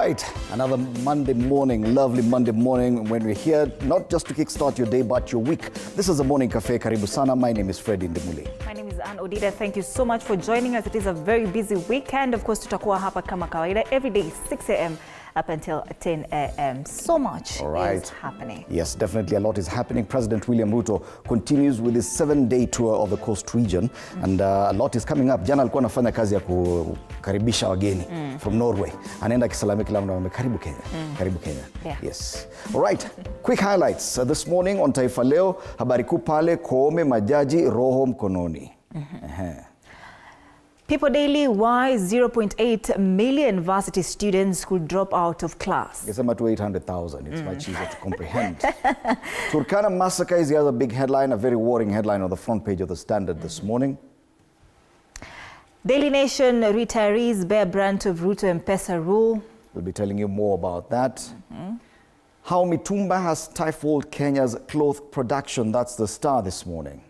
right, another Monday morning, lovely Monday morning when we're here, not just to kickstart your day, but your week. This is the Morning Cafe. Karibu sana. My name is Freddy Ndimuli. My name is Ann Odida. Thank you so much for joining us. It is a very busy weekend. Of course, tutakuwa hapa kama kawaida every day, 6 a.m. up until 10 a.m. So much is happening. Yes, definitely a lot is happening. President William Ruto continues with his 7-day tour of the coast region, and a lot is coming up. Jana alikuwa anafanya kazi ya kukaribisha wageni from Norway. Anaenda kisalamia kila mtu, karibu Kenya. Karibu Kenya. Yeah. Yes. All right. Quick highlights this morning on Taifa Leo. Habari kuu pale, Koome majaji roho mkononi. People Daily, why 0.8 million varsity students could drop out of class. It's about 800,000. It's much easier to comprehend. Turkana massacre is the other big headline, a very worrying headline on the front page of the Standard this morning. Daily Nation, retirees bear brunt of Ruto M-Pesa rule. We'll be telling you more about that. How Mitumba has stifled Kenya's cloth production. That's the Star this morning.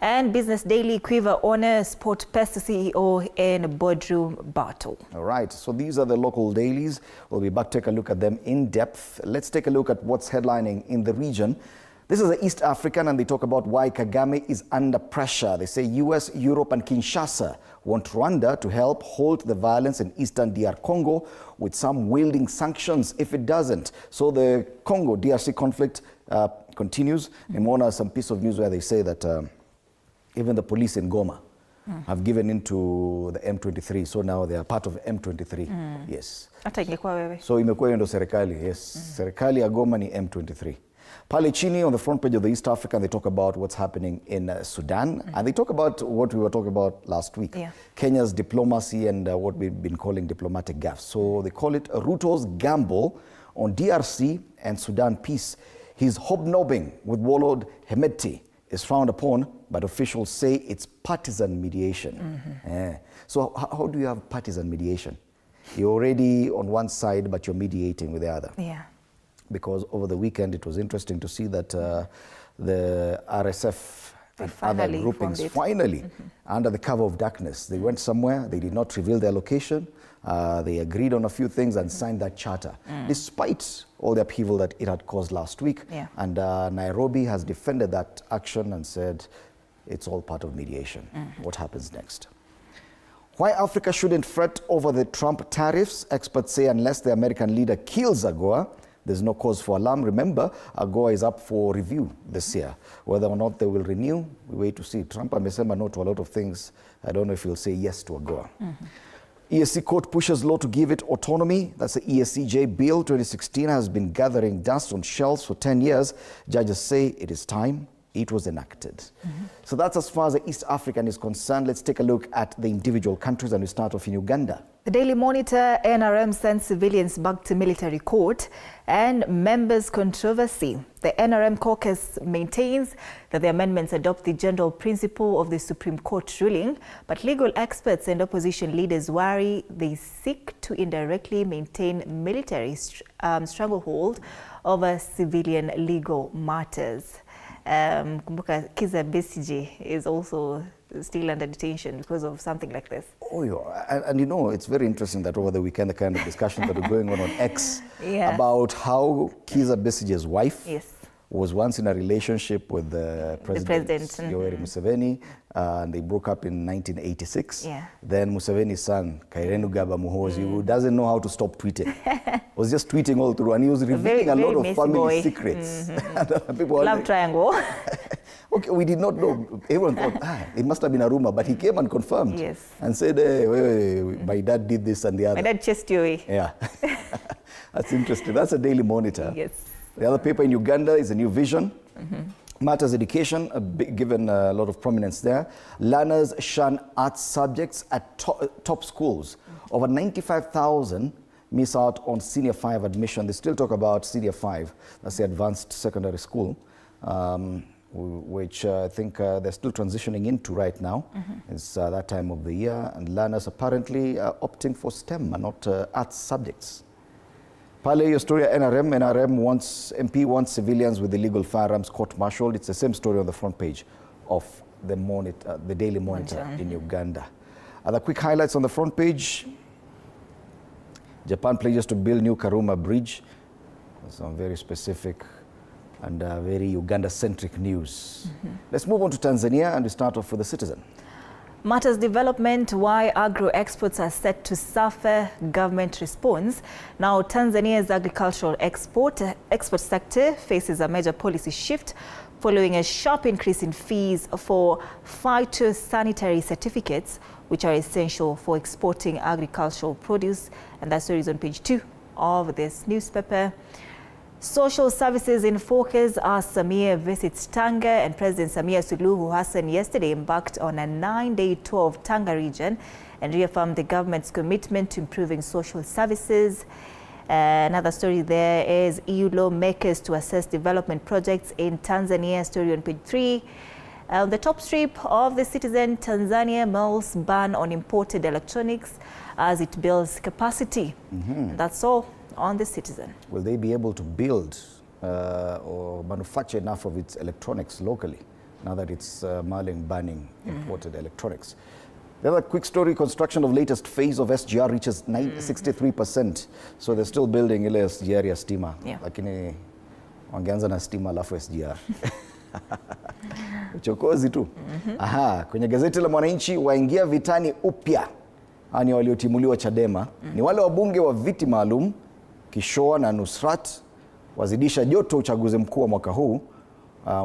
And Business Daily, Quiver Honor Sport Pest CEO in boardroom battle. All right, so these are the local dailies. We'll be back to take a look at them in depth. Let's take a look at what's headlining in the region. This is the East African, and they talk about why Kagame is under pressure. They say US, Europe, and Kinshasa want Rwanda to help halt the violence in eastern DR Congo, with some wielding sanctions if it doesn't. So the Congo DRC conflict continues. And one has some piece of news where they say that even the police in Goma have given in to the M23, so now they are part of M23. Yes. So imekuwa ndo serikali. Yes. Serikali ya Goma ni M23. Pale chini on the front page of the East African, they talk about what's happening in Sudan, and they talk about what we were talking about last week, Kenya's diplomacy and what we've been calling diplomatic gaffes. So they call it Ruto's gamble on DRC and Sudan peace. His hobnobbing with warlord Hemedti is frowned upon, but officials say it's partisan mediation. So how do you have partisan mediation? You're already on one side, but you're mediating with the other. Yeah. Because over the weekend, it was interesting to see that the RSF and other groupings finally, under the cover of darkness, they went somewhere, they did not reveal their location, they agreed on a few things and signed that charter, despite all the upheaval that it had caused last week. And Nairobi has defended that action and said it's all part of mediation. What happens next? Why Africa shouldn't fret over the Trump tariffs, experts say unless the American leader kills AGOA, there's no cause for alarm. Remember, AGOA is up for review this year. Whether or not they will renew, we wait to see. Trump amesema no to a lot of things. I don't know if he'll say yes to AGOA. ESC court pushes law to give it autonomy. That's the ESCJ bill 2016 has been gathering dust on shelves for 10 years. Judges say it is time it was enacted. So that's as far as the East African is concerned. Let's take a look at the individual countries, and we start off in Uganda. The Daily Monitor, NRM sends civilians back to military court, and members' controversy. The NRM caucus maintains that the amendments adopt the general principle of the Supreme Court ruling, but legal experts and opposition leaders worry they seek to indirectly maintain military stranglehold over civilian legal matters. Kumbuka Kiza Besije is also still under detention because of something like this. Oh, yeah. And you know, it's very interesting that over the weekend, the kind of discussions that are going on X about how Kiza Besige's wife was once in a relationship with the president Yoweri Museveni, and they broke up in 1986. Then Museveni's son, Kairetu Gaba Muhoozi, who doesn't know how to stop tweeting, was just tweeting all through, and he was revealing a lot of family secrets. People love triangle. Okay, we did not know. Everyone thought, it must have been a rumor, but he came and confirmed and said, hey, my dad did this and the other. My dad chased you away. Yeah. That's interesting. That's a Daily Monitor. Yes. The other paper in Uganda is a New Vision. Matters education, given a lot of prominence there. Learners shun arts subjects at top schools. Over 95,000 miss out on Senior 5 admission. They still talk about Senior 5, that's the advanced secondary school, which I think they're still transitioning into right now. It's that time of the year, and learners apparently are opting for STEM and not arts subjects. Pale, your story, MP wants civilians with illegal firearms court-martialed. It's the same story on the front page of the Daily Monitor in Uganda. Other quick highlights on the front page. Japan pledges to build new Karuma Bridge. Some very specific and very Uganda-centric news. Let's move on to Tanzania, and we start off with the Citizen. Matters development, why agro exports are set to suffer, government response. Now Tanzania's agricultural export sector faces a major policy shift following a sharp increase in fees for phytosanitary certificates, which are essential for exporting agricultural produce. And that story is on page 2 of this newspaper. Social services in focus as Samia visits Tanga, and President Samia Suluhu Hassan yesterday embarked on a 9-day tour of Tanga region and reaffirmed the government's commitment to improving social services. Another story there is EU lawmakers to assess development projects in Tanzania, story on page 3. On the top strip of the Citizen, Tanzania melts ban on imported electronics as it builds capacity. That's all on the Citizen. Will they be able to build or manufacture enough of its electronics locally now that it's banning imported electronics? The other quick story, construction of latest phase of S.H.A reaches 63%. So they're still building ile SGR ya stima. Lakini wangeanza na stima alafu SGR. Uchokozi tu. Aha, kwenye gazeti la Mwananchi, waingia vitani upya. Ani waliotimuliwa Chadema. Ni wale wabunge wa viti maalum, Kishoa na Nusrat, wazidisha joto uchaguzi mkuu wa mwaka huu.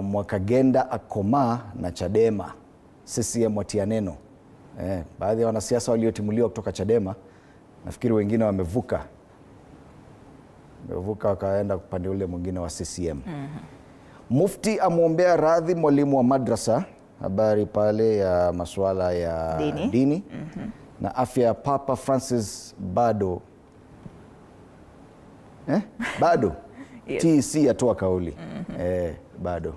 Mwakagenda akoma na Chadema. CCM watia neno. Baadhi ya wanasiasa waliotimuliwa kutoka Chadema, nafikiri wengine wamevuka wakaenda upande ule mwingine wa CCM. Mufti amwombea radhi mwalimu wa madrasa, habari pale ya masuala ya dini. Na afya ya Papa Francis bado bado yes. TC atoa kauli bado.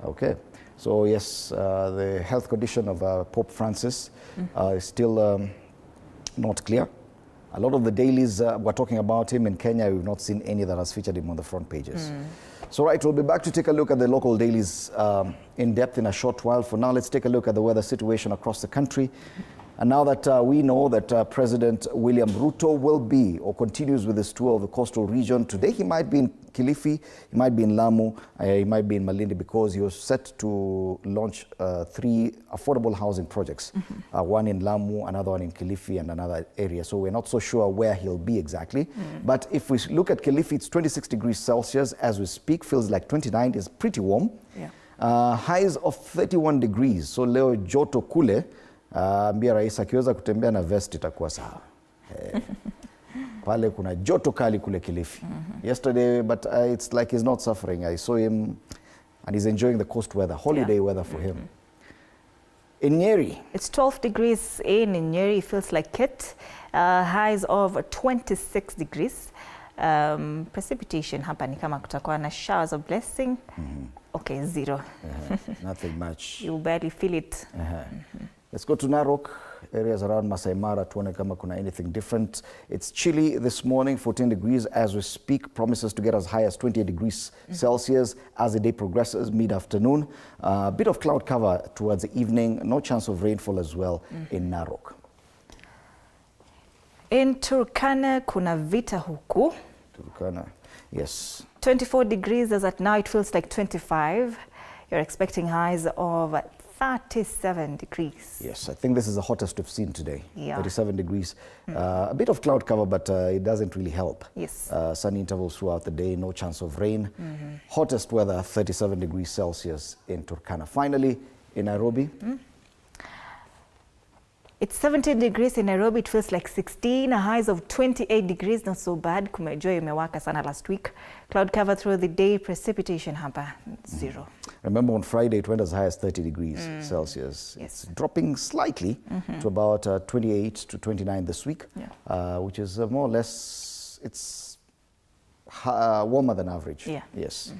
Okay. So yes, the health condition of Pope Francis is still not clear. A lot of the dailies were talking about him. In Kenya, we've not seen any that has featured him on the front pages. So right, we'll be back to take a look at the local dailies in depth in a short while. For now, let's take a look at the weather situation across the country. And now that we know that President William Ruto will be or continues with his tour of the coastal region, today he might be in Kilifi, he might be in Lamu, he might be in Malindi, because he was set to launch 3 affordable housing projects. One in Lamu, another one in Kilifi, and another area. So we're not so sure where he'll be exactly. But if we look at Kilifi, it's 26 degrees Celsius as we speak, feels like 29, is pretty warm. Highs of 31 degrees. So leo joto kule, ambia rais akiweza kutembea na vest itakuwa sawa. Pale kuna joto kali kule Kilifi. Yesterday, but it's like he's not suffering. I saw him and he's enjoying the coast weather, holiday weather for him. In Nyeri, it's 12 degrees in Nyeri, it feels like it. Highs of 26 degrees. Precipitation hapa ni kama kutakuwa na showers of blessing. Okay, 0. Nothing much. You barely feel it. Let's go to Narok, areas around Masai Mara, tuone kama kuna anything different. It's chilly this morning, 14 degrees as we speak, promises to get as high as 28 degrees Celsius as the day progresses, mid-afternoon. A bit of cloud cover towards the evening, no chance of rainfall as well in Narok. In Turkana, kuna vita huku. Turkana, yes. 24 degrees as at now, it feels like 25. You're expecting highs of 37 degrees. Yes, I think this is the hottest we've seen today. 37 degrees. A bit of cloud cover, but it doesn't really help. Yes. Sunny intervals throughout the day, no chance of rain. Hottest weather, 37 degrees Celsius in Turkana. Finally, in Nairobi. It's 17 degrees in Nairobi, it feels like 16, highs of 28 degrees, not so bad. Kumejua imewaka sana last week. Cloud cover through the day, precipitation hapa, 0. Remember on Friday it went as high as 30 degrees Celsius. Yes. It's dropping slightly to about 28 to 29 this week, which is more or less, it's warmer than average. Yes.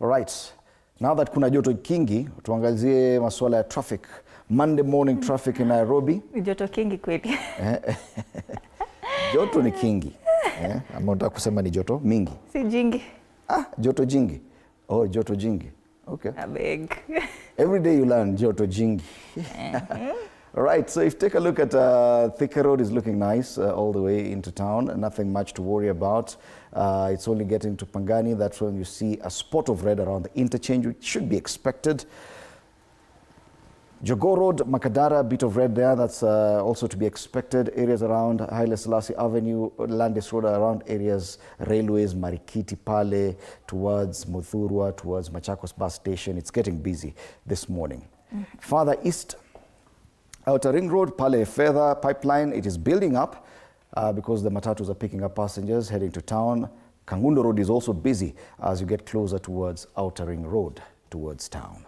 All right. Now that kuna joto kingi, tuangazie masuala ya traffic. Monday morning traffic in Nairobi. Joto kingi kweli. Joto ni kingi. Ama unataka kusema ni joto mingi? Si jingi. Joto jingi. Oh, joto jingi. Okay. A big. Every day you learn joto jingi. All right, so if you take a look at Thika Road is looking nice all the way into town. Nothing much to worry about. It's only getting to Pangani. That's when you see a spot of red around the interchange, which should be expected. Jogoo Road, Makadara, a bit of red there. That's also to be expected. Areas around Haile Selassie Avenue, Landis Road, around areas, railways, Marikiti Pale, towards Muthurwa, towards Machakos bus station. It's getting busy this morning. Farther east, Outer Ring Road, Pale Feather Pipeline, it is building up because the matatus are picking up passengers heading to town. Kangundo Road is also busy as you get closer towards Outer Ring Road, towards town.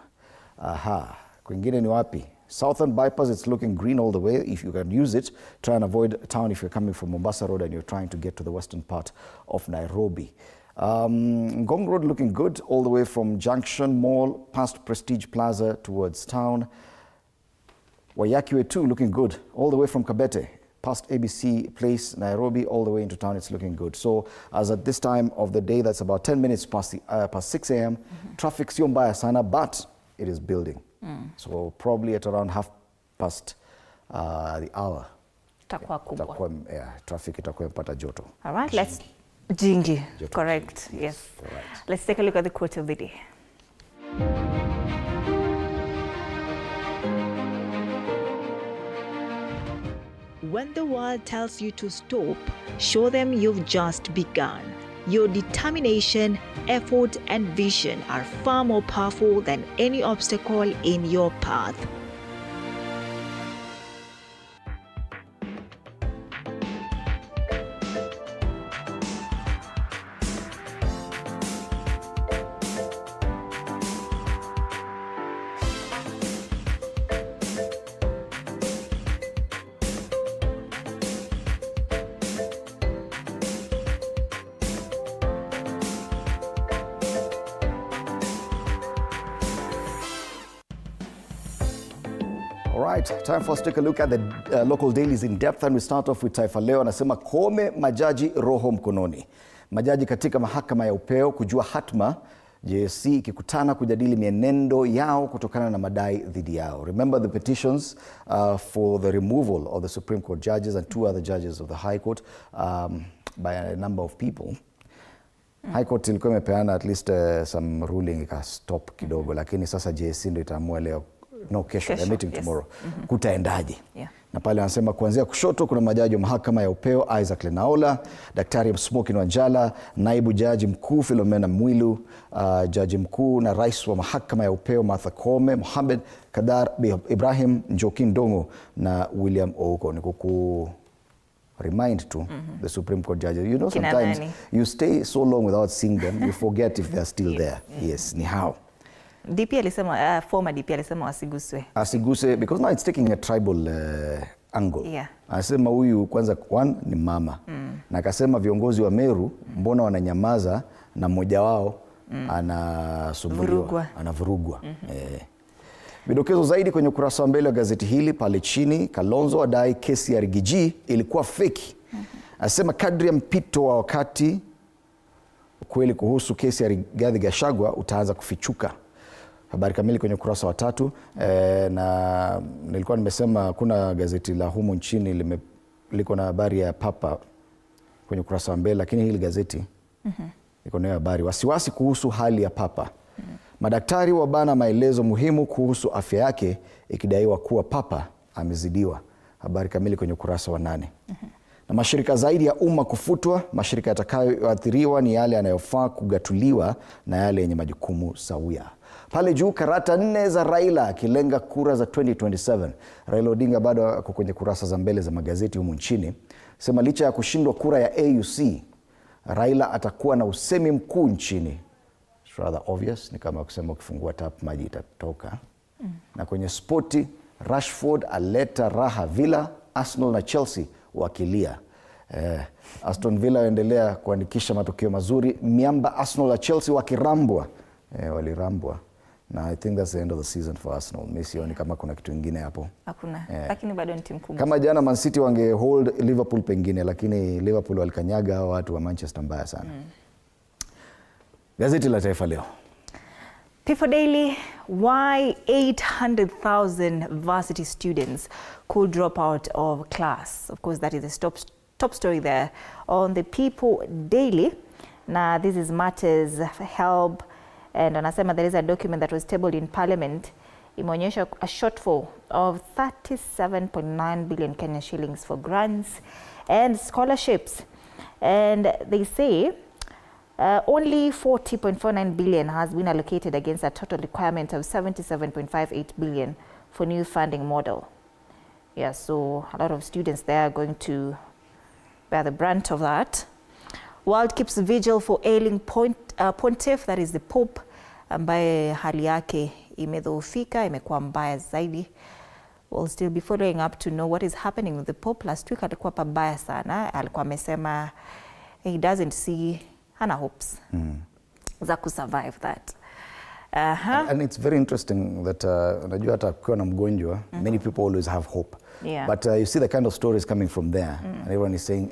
Kwingine ni wapi? Southern bypass, it's looking green all the way. If you can use it, try and avoid town if you're coming from Mombasa Road and you're trying to get to the western part of Nairobi. Ngong Road looking good all the way from Junction Mall past Prestige Plaza towards town. Wayakiwe 2 looking good all the way from Kabete past ABC Place, Nairobi, all the way into town. It's looking good. So as at this time of the day, that's about 10 minutes past 6 a.m. Traffic sio mbaya sana, but it is building. So probably at around 1:30 the hour. Traffic itakuwa mpata joto. All right, let's jingi. Correct. Yes. Right. Let's take a look at the quote of the day. When the world tells you to stop, show them you've just begun. Your determination, effort, and vision are far more powerful than any obstacle in your path. All right, time for us to take a look at the local dailies in depth, and we start off with Taifa Leo. Anasema kome majaji roho mkononi. Majaji katika mahakama ya upeo kujua hatma JSC ikikutana kujadili mienendo yao kutokana na madai dhidi yao. Remember the petitions for the removal of the Supreme Court judges and 2 other judges of the High Court by a number of people. High Court ilikuwa imepeana at least some ruling ikastop kidogo, lakini sasa JSC ndio itaamua leo. No, kesho, they're meeting tomorrow. Kutaendaje? Na pale anasema kuanzia kushoto kuna majaji wa mahakama ya upeo Isaac Lenaola, Daktari Smokin Wanjala, naibu jaji mkuu Philomena Mwilu, jaji mkuu na rais wa mahakama ya upeo Martha Koome, Mohamed Kadar Ibrahim, Njoki Ndongo na William Ouko. Ni kuku remind to the Supreme Court judges. You know, sometimes you stay so long without seeing them, you forget if they're still there. Yes, ni hao. DP alisema, former DP alisema wasiguswe. Asiguswe because now it's taking a tribal angle. Anasema huyu kwanza ni mama. Na akasema viongozi wa Meru mbona wananyamaza na mmoja wao anasumbuliwa, anavurugwa. Vidokezo zaidi kwenye ukurasa wa mbele wa gazeti hili pale chini. Kalonzo adai kesi ya Rigiji ilikuwa feki. Anasema kadri ya mpito wa wakati ukweli kuhusu kesi ya Rigathi Gachagua utaanza kufichuka. Habari kamili kwenye ukurasa wa 3. Na nilikuwa nimesema kuna gazeti la humu nchini liko na habari ya Papa kwenye ukurasa wa mbele, lakini hili gazeti liko na habari wasiwasi kuhusu hali ya Papa. Madaktari wabana maelezo muhimu kuhusu afya yake ikidaiwa kuwa Papa amezidiwa. Habari kamili kwenye ukurasa wa 8. Na mashirika zaidi ya umma kufutwa. Mashirika yatakayoathiriwa ni yale yanayofaa kugatuliwa na yale yenye majukumu sawia. Pale juu karata 4 za Raila akilenga kura za 2027. Raila Odinga bado ako kwenye kurasa za mbele za magazeti humu nchini. Sema licha ya kushindwa kura ya AUC, Raila atakuwa na usemi mkuu nchini. It's rather obvious, ni kama kusema ukifungua tap maji itatoka. Na kwenye spoti, Rashford aleta raha Villa, Arsenal na Chelsea wakilia. Aston Villa waendelea kuandikisha matokeo mazuri. Miamba Arsenal na Chelsea wakirambwa. Walirambwa. Na I think that's the end of the season for Arsenal. Mimi sioni kama kuna kitu kingine hapo. Hakuna. Lakini bado ni timu kubwa. Kama jana Man City wange hold Liverpool pengine, lakini Liverpool walikanyaga hao watu wa Manchester mbaya sana. Gazeti la Taifa Leo. People Daily, why 800,000 varsity students could drop out of class. Of course, that is the top story there on the People Daily. Now, this is Matters Help, and anasema there is a document that was tabled in Parliament. Imeonyesha a shortfall of 37.9 billion Kenyan shillings for grants and scholarships. And they say only 40.49 billion has been allocated against a total requirement of 77.58 billion for new funding model. Yeah, so a lot of students there are going to bear the brunt of that. World keeps vigil for ailing pontiff, that is the Pope, ambaye hali yake imedhoofika, imekuwa mbaya zaidi. We'll still be following up to know what is happening with the Pope. Last week alikuwa pabaya sana, alikuwa amesema he doesn't see hana hopes za kusurvive that. And it's very interesting that unajua hata kuwa na mgonjwa, many people always have hope. Yeah. But you see the kind of stories coming from there, and everyone is saying,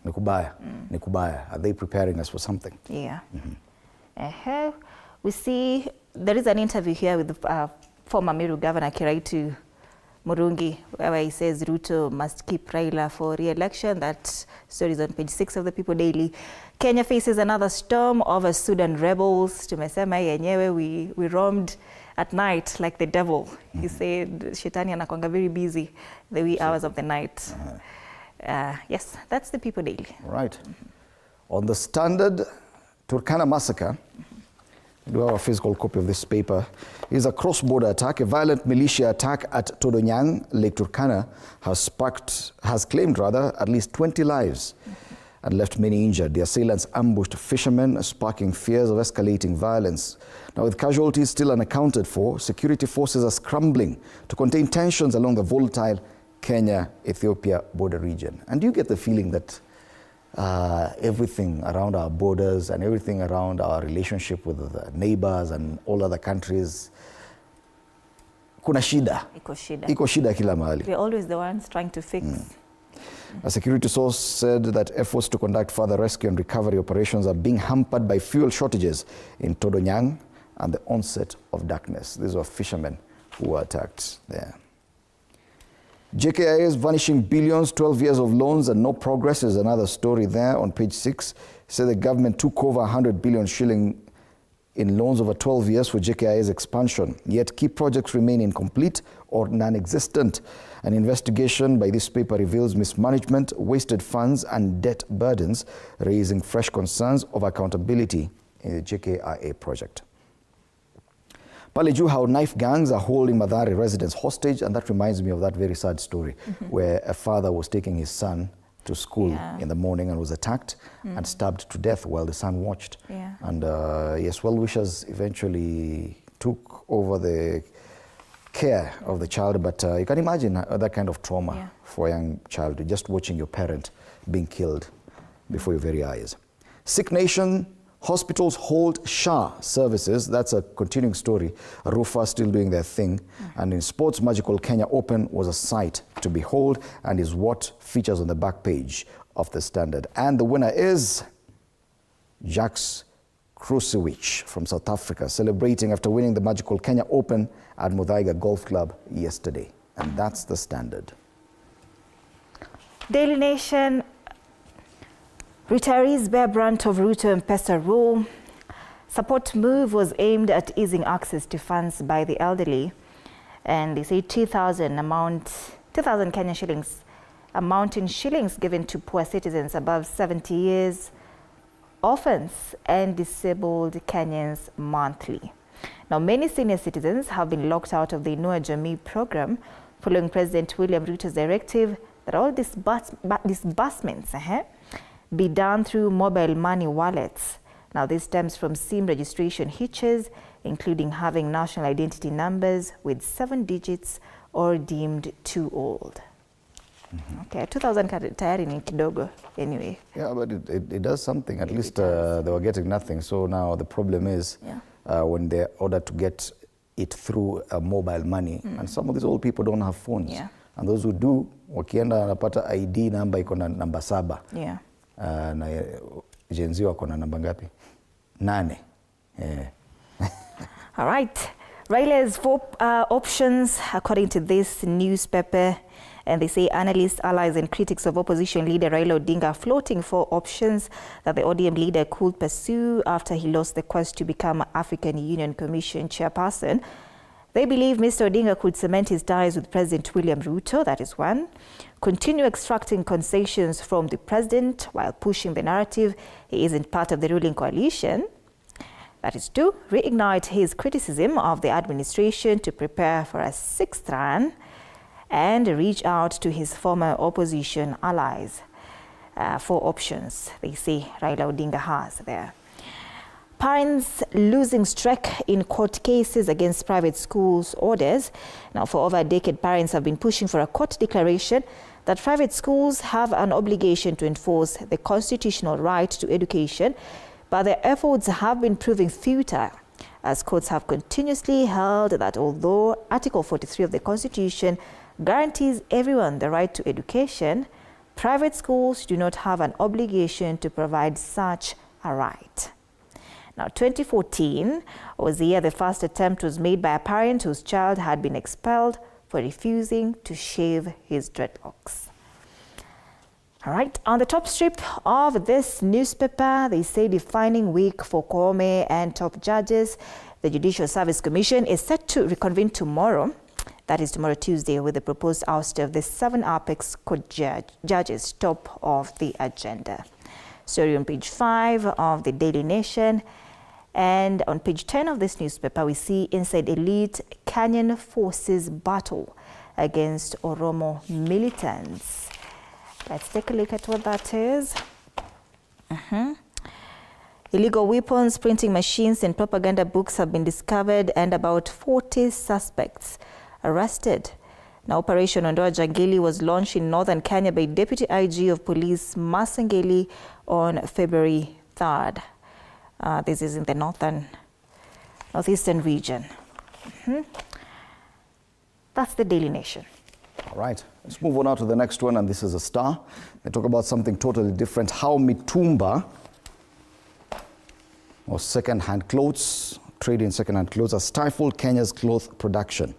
nikubaya, nikubaya. Are they preparing us for something? Yeah. We see there is an interview here with the former Meru Governor Kiraitu Murungi, where he says Ruto must keep Raila for re-election. That story is on page 6 of the People Daily. Kenya faces another storm of Sudan rebels. Tumesema yenyewe, we roamed at night like the devil. He said Shetani anakwanga very busy the wee hours of the night. Yes, that's the People Daily. Right. On the Standard, Turkana massacre, we do have a physical copy of this paper, is a cross-border attack. A violent militia attack at Todonyang, Lake Turkana, has claimed at least 20 lives and left many injured. The assailants ambushed fishermen, sparking fears of escalating violence. Now, with casualties still unaccounted for, security forces are scrambling to contain tensions along the volatile Kenya-Ethiopia border region. And do you get the feeling that everything around our borders and everything around our relationship with the neighbors and all other countries, kuna shida? Iko shida kila mahali. We're always the ones trying to fix. A security source said that efforts to conduct further rescue and recovery operations are being hampered by fuel shortages in Todonyang and the onset of darkness. These were fishermen who were attacked there. JKIA's vanishing billions, 12 years of loans and no progress is another story there on page 6. It said the government took over 100 billion shilling in loans over 12 years for JKIA's expansion, yet key projects remain incomplete or non-existent. An investigation by this paper reveals mismanagement, wasted funds and debt burdens, raising fresh concerns of accountability in the JKIA project. Pale juu, how knife gangs are holding Mathare residents hostage, and that reminds me of that very sad story where a father was taking his son to school in the morning and was attacked and stabbed to death while the son watched. Yeah. And yes, well-wishers eventually took over the care of the child, but you can imagine that kind of trauma for a young child, just watching your parent being killed before your very eyes. Sick Nation, hospitals hold S.H.A services. That's a continuing story. Rufa still doing their thing. And in sports, Magical Kenya Open was a sight to behold and is what features on the back page of the Standard. And the winner is Jacques Krusiewicz from South Africa, celebrating after winning the Magical Kenya Open at Muthaiga Golf Club yesterday. And that's the Standard. Daily Nation, retirees bear brunt of Ruto M-Pesa rule. Support move was aimed at easing access to funds by the elderly. And they say 2,000 Kenyan shillings, amount in shillings given to poor citizens above 70 years, orphans and disabled Kenyans monthly. Now, many senior citizens have been locked out of the Inua Jamii program following President William Ruto's directive that all disbursements be done through mobile money wallets. Now, this stems from SIM registration hitches, including having national identity numbers with 7 digits or deemed too old. Okay, 2,000 tayari ni kidogo anyway. Yeah, but it does something. At least they were getting nothing. So now the problem is when they order to get it through mobile money, and some of these old people don't have phones. Yeah. And those who do, wakienda wanapata ID number iko na namba 7. Yeah. Na Gen Z wako na namba ngapi? 8. All right. Raila has 4 options, according to this newspaper. And they say analysts, allies and critics of opposition leader Raila Odinga are floating 4 options that the ODM leader could pursue after he lost the quest to become African Union Commission chairperson. They believe Mr. Odinga could cement his ties with President William Ruto, that is 1. Continue extracting concessions from the president while pushing the narrative he isn't part of the ruling coalition. That is 2. Reignite his criticism of the administration to prepare for a 6th run and reach out to his former opposition allies. 4 options, they say Raila Odinga has there. Parents losing streak in court cases against private schools orders. Now, for over a decade, parents have been pushing for a court declaration that private schools have an obligation to enforce the constitutional right to education, but their efforts have been proving futile, as courts have continuously held that although Article 43 of the Constitution guarantees everyone the right to education, private schools do not have an obligation to provide such a right. Now, 2014 was the year the first attempt was made by a parent whose child had been expelled for refusing to shave his dreadlocks. All right, on the top strip of this newspaper, they say defining week for Koome and top judges. The Judicial Service Commission is set to reconvene tomorrow. That is tomorrow, Tuesday, with the proposed ouster of the 7 Apex Court judges top of the agenda. Story on page 5 of the Daily Nation. And on page 10 of this newspaper, we see inside elite Kenyan forces battle against Oromo militants. Let's take a look at what that is. Illegal weapons, printing machines, and propaganda books have been discovered, and about 40 suspects arrested. Now, Operation Ondoa Jangili was launched in northern Kenya by Deputy IG of Police Masangeli on February 3rd. This is in the northeastern region. That's the Daily Nation. All right, let's move on now to the next one, and this is a Star. They talk about something totally different. How mitumba, or second-hand clothes, trade in second-hand clothes, has stifled Kenya's cloth production.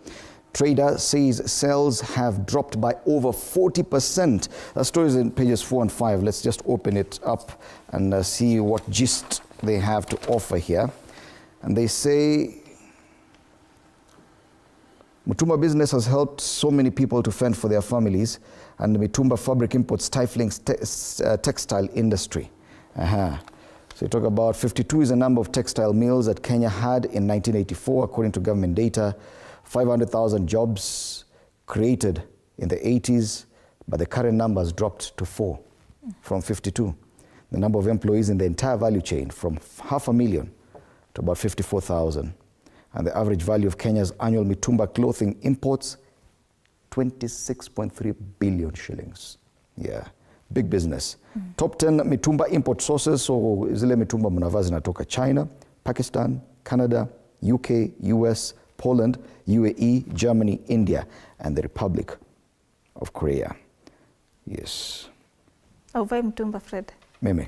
Trader says sales have dropped by over 40%. The story is in pages 4 and 5. Let's just open it up and see what gist they have to offer here. And they say Mitumba business has helped so many people to fend for their families, and the Mitumba fabric imports stifling textile industry. So you talk about 52 is the number of textile mills that Kenya had in 1984, according to government data. 500,000 jobs created in the 80s, but the current numbers dropped to 4 from 52. The number of employees in the entire value chain from 500,000 to about 54,000. And the average value of Kenya's annual Mitumba clothing imports, 26.3 billion shillings. Yeah, big business. Top 10 Mitumba import sources, so zile Mitumba mnavaa zinatoka China, Pakistan, Canada, UK, US, Poland, UAE, Germany, India, and the Republic of Korea. Yes. Uvai mtumba, Fred? Mimi,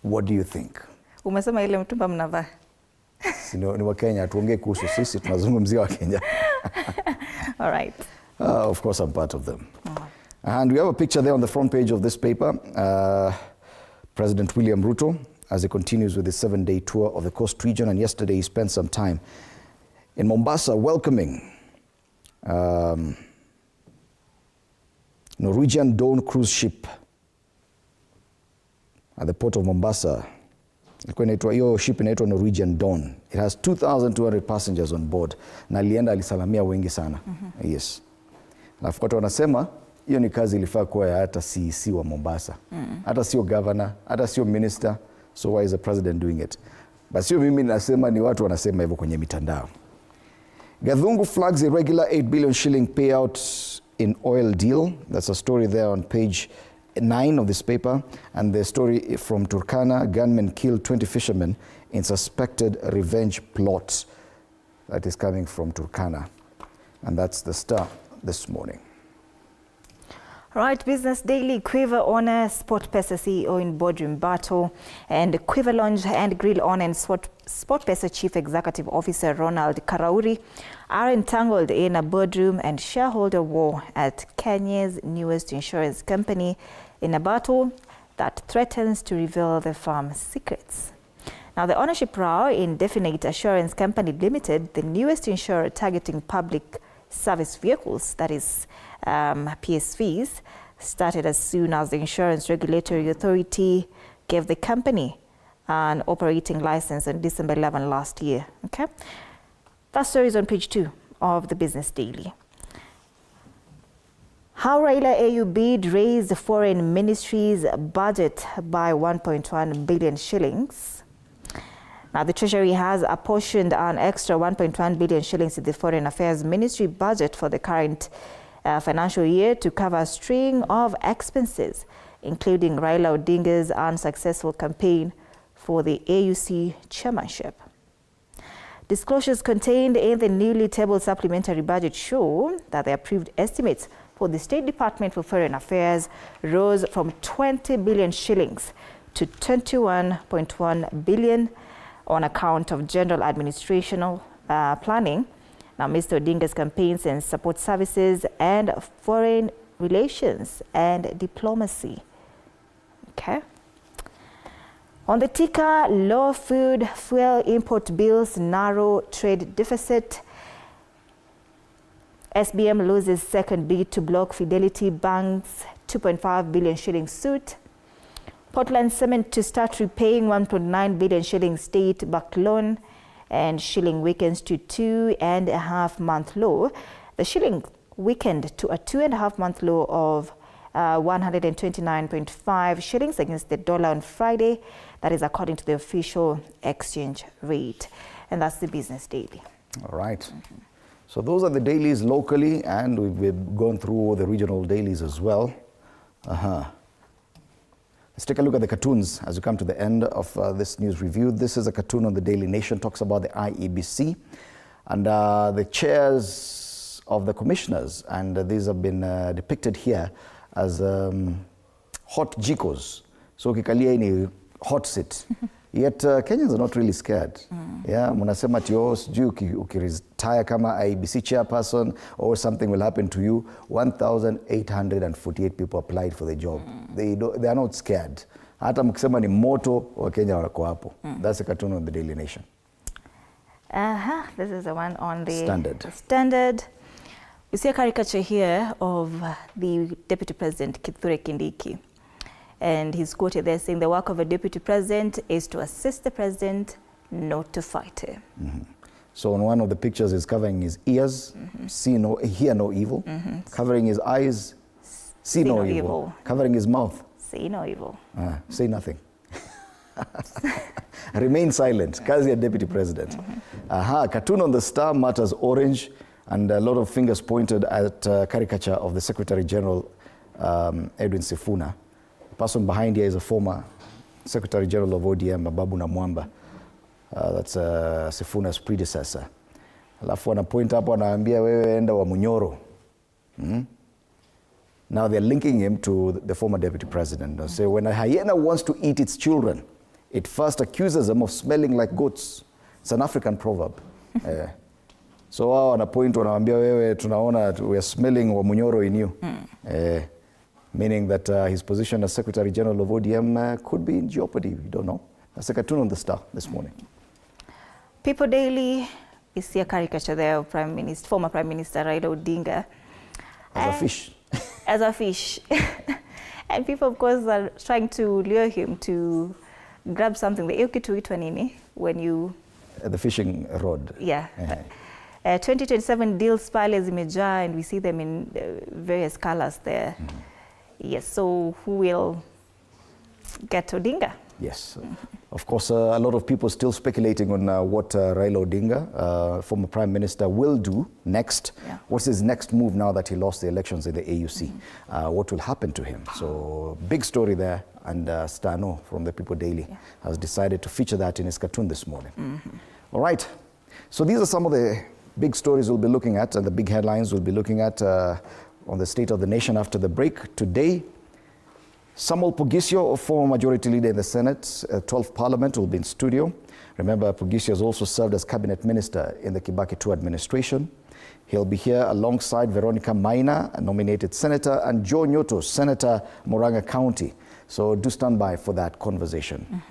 what do you think? Umesema ile mtumba mnavaa. Ni wa Kenya, tuongee kuhusu sisi, tunazungumzia wa Kenya. All right. Of course, I'm part of them. And we have a picture there on the front page of this paper. President William Ruto, as he continues with his 7-day tour of the coast region, and yesterday he spent some time in Mombasa welcoming Norwegian Dawn cruise ship at the port of Mombasa. Hiyo ship inaitwa Norwegian Dawn. It has 2,200 passengers on board. Na alienda alisalamia wengi sana. Yes. Na watu wanasema hiyo ni kazi ilifaa kuwa ya hata CEC wa Mombasa. Hata sio governor, hata sio minister. So why is the president doing it? But sio mimi nasema, ni watu wanasema hivyo kwenye mitandao. Gathungu flags irregular 8 billion shilling payout in oil deal. That's a story there on page 9 of this paper. And the story from Turkana, gunmen killed 20 fishermen in suspected revenge plot. That is coming from Turkana. And that's the Star this morning. Right, Business Daily, Quiver owner, SportPesa CEO in boardroom battle, and Quiver Lounge and Grill owner and SportPesa Chief Executive Officer Ronald Karauri are entangled in a boardroom and shareholder war at Kenya's newest insurance company in a battle that threatens to reveal the firm's secrets. Now, the ownership row in Definite Assurance Company Limited, the newest insurer targeting public service vehicles, that is PSVs, started as soon as the Insurance Regulatory Authority gave the company an operating license on December 11 last year. Okay, that story is on page 2 of the Business Daily. How Raila AU bid raised the foreign ministry's budget by 1.1 billion shillings. Now, the Treasury has apportioned an extra 1.1 billion shillings in the Foreign Affairs Ministry budget for the current financial year to cover a string of expenses, including Raila Odinga's unsuccessful campaign for the AUC chairmanship. Disclosures contained in the newly tabled supplementary budget show that the approved estimates for the State Department for Foreign Affairs rose from 20 billion shillings to 21.1 billion on account of general administrational planning. Now, Mr. Odinga's campaigns and support services and foreign relations and diplomacy. Okay. On the ticker, low food fuel import bills narrow trade deficit. SBM loses second bid to block Fidelity Bank's 2.5 billion shilling suit. Portland Cement to start repaying 1.9 billion shilling state-backed loan, and shilling weakens to 2.5-month low. The shilling weakened to a 2.5-month low of 129.5 shillings against the dollar on Friday. That is according to the official exchange rate. And that's the Business Daily. All right. So those are the dailies locally, and we've gone through the regional dailies as well. Let's take a look at the cartoons as we come to the end of this news review. This is a cartoon on the Daily Nation, talks about the IEBC and the chairs of the commissioners, and these have been depicted here as hot jikos. So ukikalia ni hot seat. Yet Kenyans are not really scared. Yeah, munasema ati sijui ukiretire kama IEBC chairperson or something will happen to you. 1,848 people applied for the job. They are not scared. Hata mkisema ni moto, wa Kenya wako hapo. That's a cartoon on the Daily Nation. This is the one on the Standard. You see a caricature here of the Deputy President Kithure Kindiki. And he's quoted there saying the work of a deputy president is to assist the president, not to fight him. So on one of the pictures, he's covering his ears, hear no evil. Covering his eyes, see no evil. Covering his mouth, say no evil. Say nothing. Remain silent. Kazi ya deputy president. Cartoon on the Star matters orange, and a lot of fingers pointed at caricature of the Secretary General Edwin Sifuna. The person behind here is a former Secretary General of ODM, Babu Namwamba. That's Sifuna's predecessor. Alafu anapoint hapo anaambia wewe enda wa Munyoro. Now they're linking him to the former deputy president. They say when a hyena wants to eat its children, it first accuses them of smelling like goats. It's an African proverb. So wao wanapoint wanaambia wewe tunaona we are smelling wa Munyoro in you. Meaning that his position as Secretary General of ODM could be in jeopardy. We don't know. That's a cartoon on the Star this morning. People Daily, you see a caricature there of former Prime Minister Raila Odinga. As a fish. As a fish. And people, of course, are trying to lure him to grab something. The kitu nini when you... The fishing rod. Yeah. 2027 deals pale zimejaa, and we see them in various colors there. Yes, so who will get Odinga? Yes. Of course, a lot of people still speculating on what Raila Odinga, former Prime Minister, will do next. Yeah. What's his next move now that he lost the elections in the AUC? What will happen to him? So, big story there. And Stano from the People Daily has decided to feature that in his cartoon this morning. All right. So, these are some of the big stories we'll be looking at and the big headlines we'll be looking at. on the state of the nation after the break. Today, Samuel Pogisio, a former majority leader in the Senate, 12th Parliament, will be in studio. Remember, Pogisio has also served as cabinet minister in the Kibaki II administration. He'll be here alongside Veronica Maina, a nominated senator, and Joe Nyoto, Senator, Murang'a County. So do stand by for that conversation.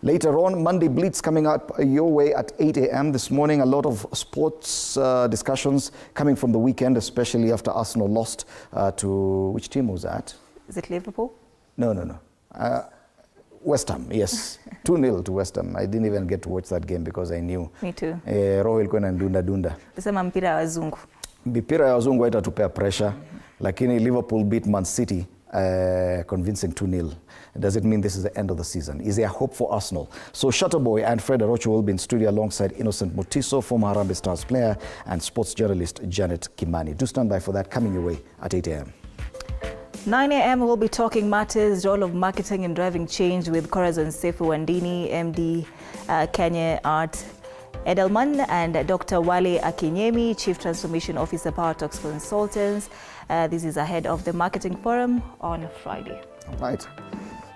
Later on, Monday Blitz coming up your way at 8 a.m. this morning. A lot of sports discussions coming from the weekend, especially after Arsenal lost to, which team was that? Is it Liverpool? No. West Ham, yes. 2-0 to West Ham. I didn't even get to watch that game because I knew. Me too. Roho ilikuwa inadunda dunda. Sema mpira ya wazungu. Mpira ya wazungu haitatupea pressure, lakini Liverpool beat Man City convincing 2-0. Does it mean this is the end of the season? Is there hope for Arsenal? So Shutterboy and Fred Arocho will be in studio alongside Innocent Mutiso, former Harambee Stars player, and sports journalist Janet Kimani. Do stand by for that, coming your way at 8 a.m. 9 a.m. we'll be talking matters, role of marketing and driving change with Corazon Sefu Wandini, MD, Kenya Art Edelman, and Dr. Wale Akinyemi, Chief Transformation Officer, Power Talks Consultants. This is ahead of the Marketing Forum on Friday. All right.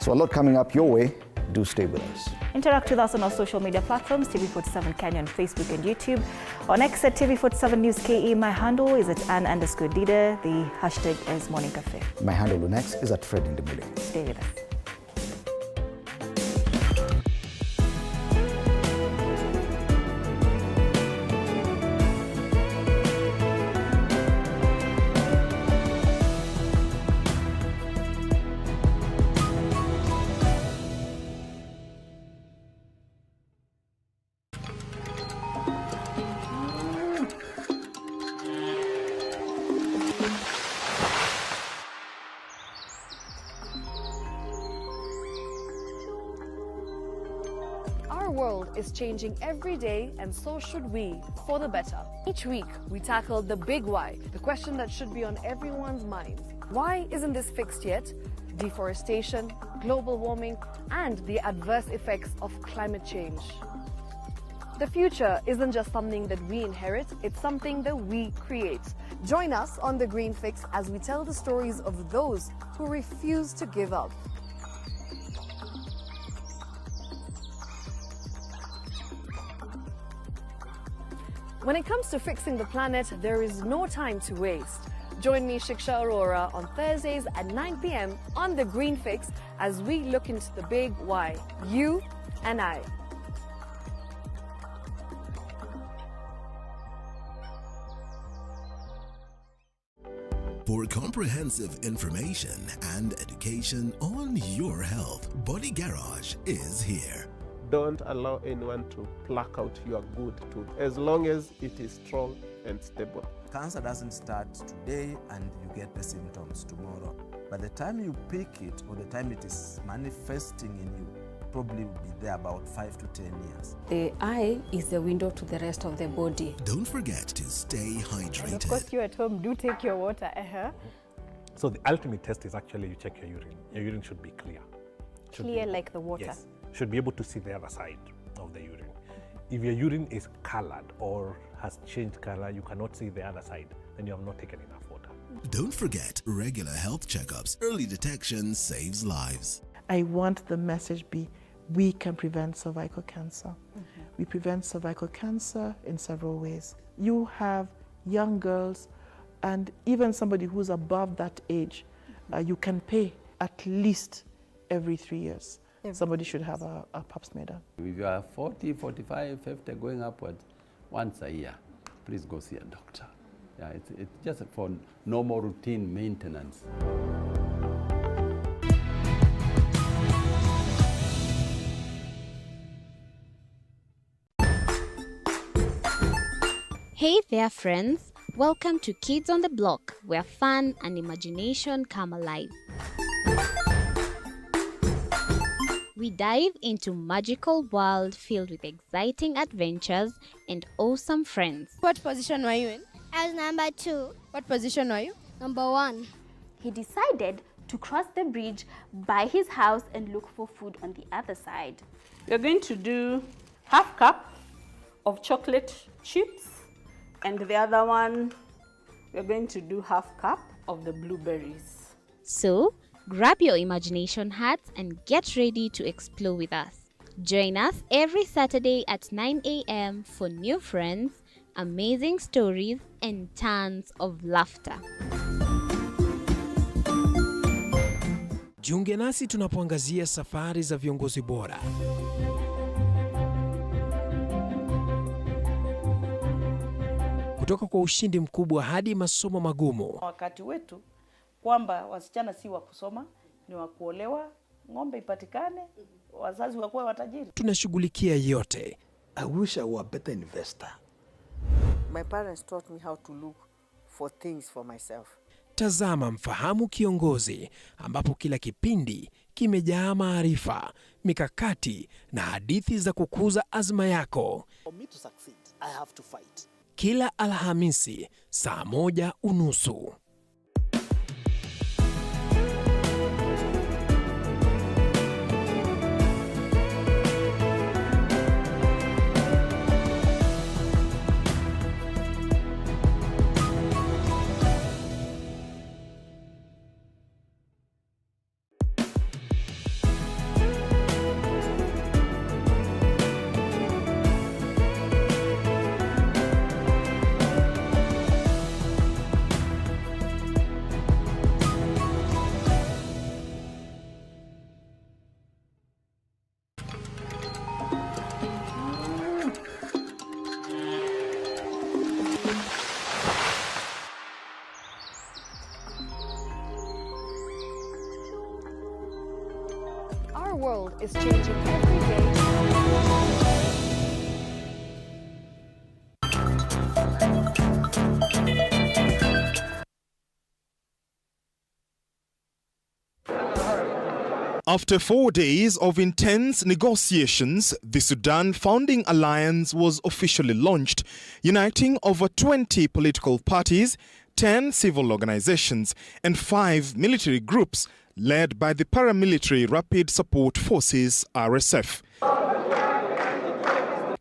So a lot coming up your way. Do stay with us. Interact with us on our social media platforms, TV47 Kenya on Facebook and YouTube. On X at TV47 News KE, my handle is at Ann_Dida. The hashtag is Morning Cafe. My handle on X is at Fred Indemule. Stay with us. Our world is changing every day, and so should we, for the better. Each week, we tackle the big why, the question that should be on everyone's minds. Why isn't this fixed yet? Deforestation, global warming, and the adverse effects of climate change. The future isn't just something that we inherit, it's something that we create. Join us on The Green Fix as we tell the stories of those who refuse to give up. When it comes to fixing the planet, there is no time to waste. Join me, Shiksha Arora, on Thursdays at 9 p.m. on The Green Fix as we look into the big why, you and I. For comprehensive information and education on your health, Body Garage is here. Don't allow anyone to pluck out your good tooth as long as it is strong and stable. Cancer doesn't start today and you get the symptoms tomorrow. By the time you pick it or the time it is manifesting in you, probably will be there about 5 to 10 years. The eye is the window to the rest of the body. Don't forget to stay hydrated. And of course, you at home do take your water. So the ultimate test is actually you check your urine. Your urine should be clear. Clear like the water? Yes. Should be able to see the other side of the urine. If your urine is colored or has changed color, you cannot see the other side, then you have not taken enough water. Don't forget regular health checkups. Early detection saves lives. I want the message be, we can prevent cervical cancer. We prevent cervical cancer in several ways. You have young girls and even somebody who's above that age, you can pay at least every 3 years. Somebody should have a pap smear done. If you are 40, 45, 50, going upwards, once a year, please go see a doctor. Yeah, it's just for normal routine maintenance. Hey there, friends. Welcome to Kids on the Block, where fun and imagination come alive. We dive into magical world filled with exciting adventures and awesome friends. What position were you in? I was number 2. What position were you? Number 1. He decided to cross the bridge by his house and look for food on the other side. We're going to do half cup of chocolate chips, and the other one, we're going to do half cup of the blueberries. So, grab your imagination hats and get ready to explore with us. Join us every Saturday at 9 a.m. for new friends, amazing stories, and tons of laughter. Jiunge nasi tunapoangazia safari za viongozi bora. Kutoka kwa ushindi mkubwa hadi masomo magumu. Wakati wetu kwamba wasichana si wa kusoma, ni wa kuolewa, ng'ombe ipatikane, wazazi wakuwe watajiri. Tunashughulikia yote. I wish I were a better investor. My parents taught me how to look for things for myself. Tazama Mfahamu Kiongozi, ambapo kila kipindi kimejaa maarifa, mikakati na hadithi za kukuza azma yako. For me to succeed, I have to fight. Kila Alhamisi saa 1:30. Our world is changing every day. After 4 days of intense negotiations, the Sudan Founding Alliance was officially launched, uniting over 20 political parties, 10 civil organizations, and 5 military groups led by the paramilitary Rapid Support Forces (RSF).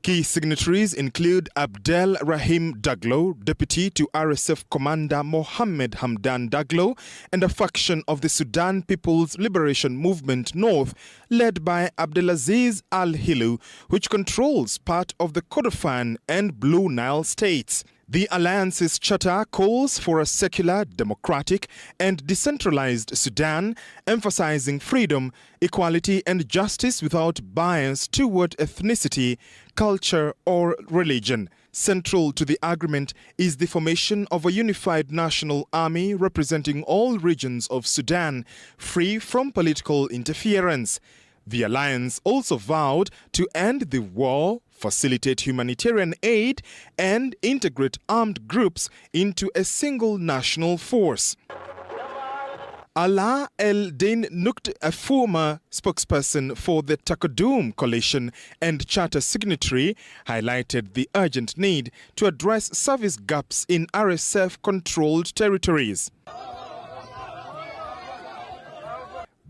Key signatories include Abdel Rahim Daglo, deputy to RSF commander Mohammed Hamdan Daglo, and a faction of the Sudan People's Liberation Movement North, led by Abdelaziz Al-Hilu, which controls part of the Kordofan and Blue Nile states. The alliance's charter calls for a secular, democratic, and decentralized Sudan, emphasizing freedom, equality, and justice without bias toward ethnicity, culture, or religion. Central to the agreement is the formation of a unified national army representing all regions of Sudan, free from political interference. The alliance also vowed to end the war, facilitate humanitarian aid, and integrate armed groups into a single national force. Ala El-Din Nukt, a former spokesperson for the Takadum coalition and charter signatory, highlighted the urgent need to address service gaps in RSF-controlled territories.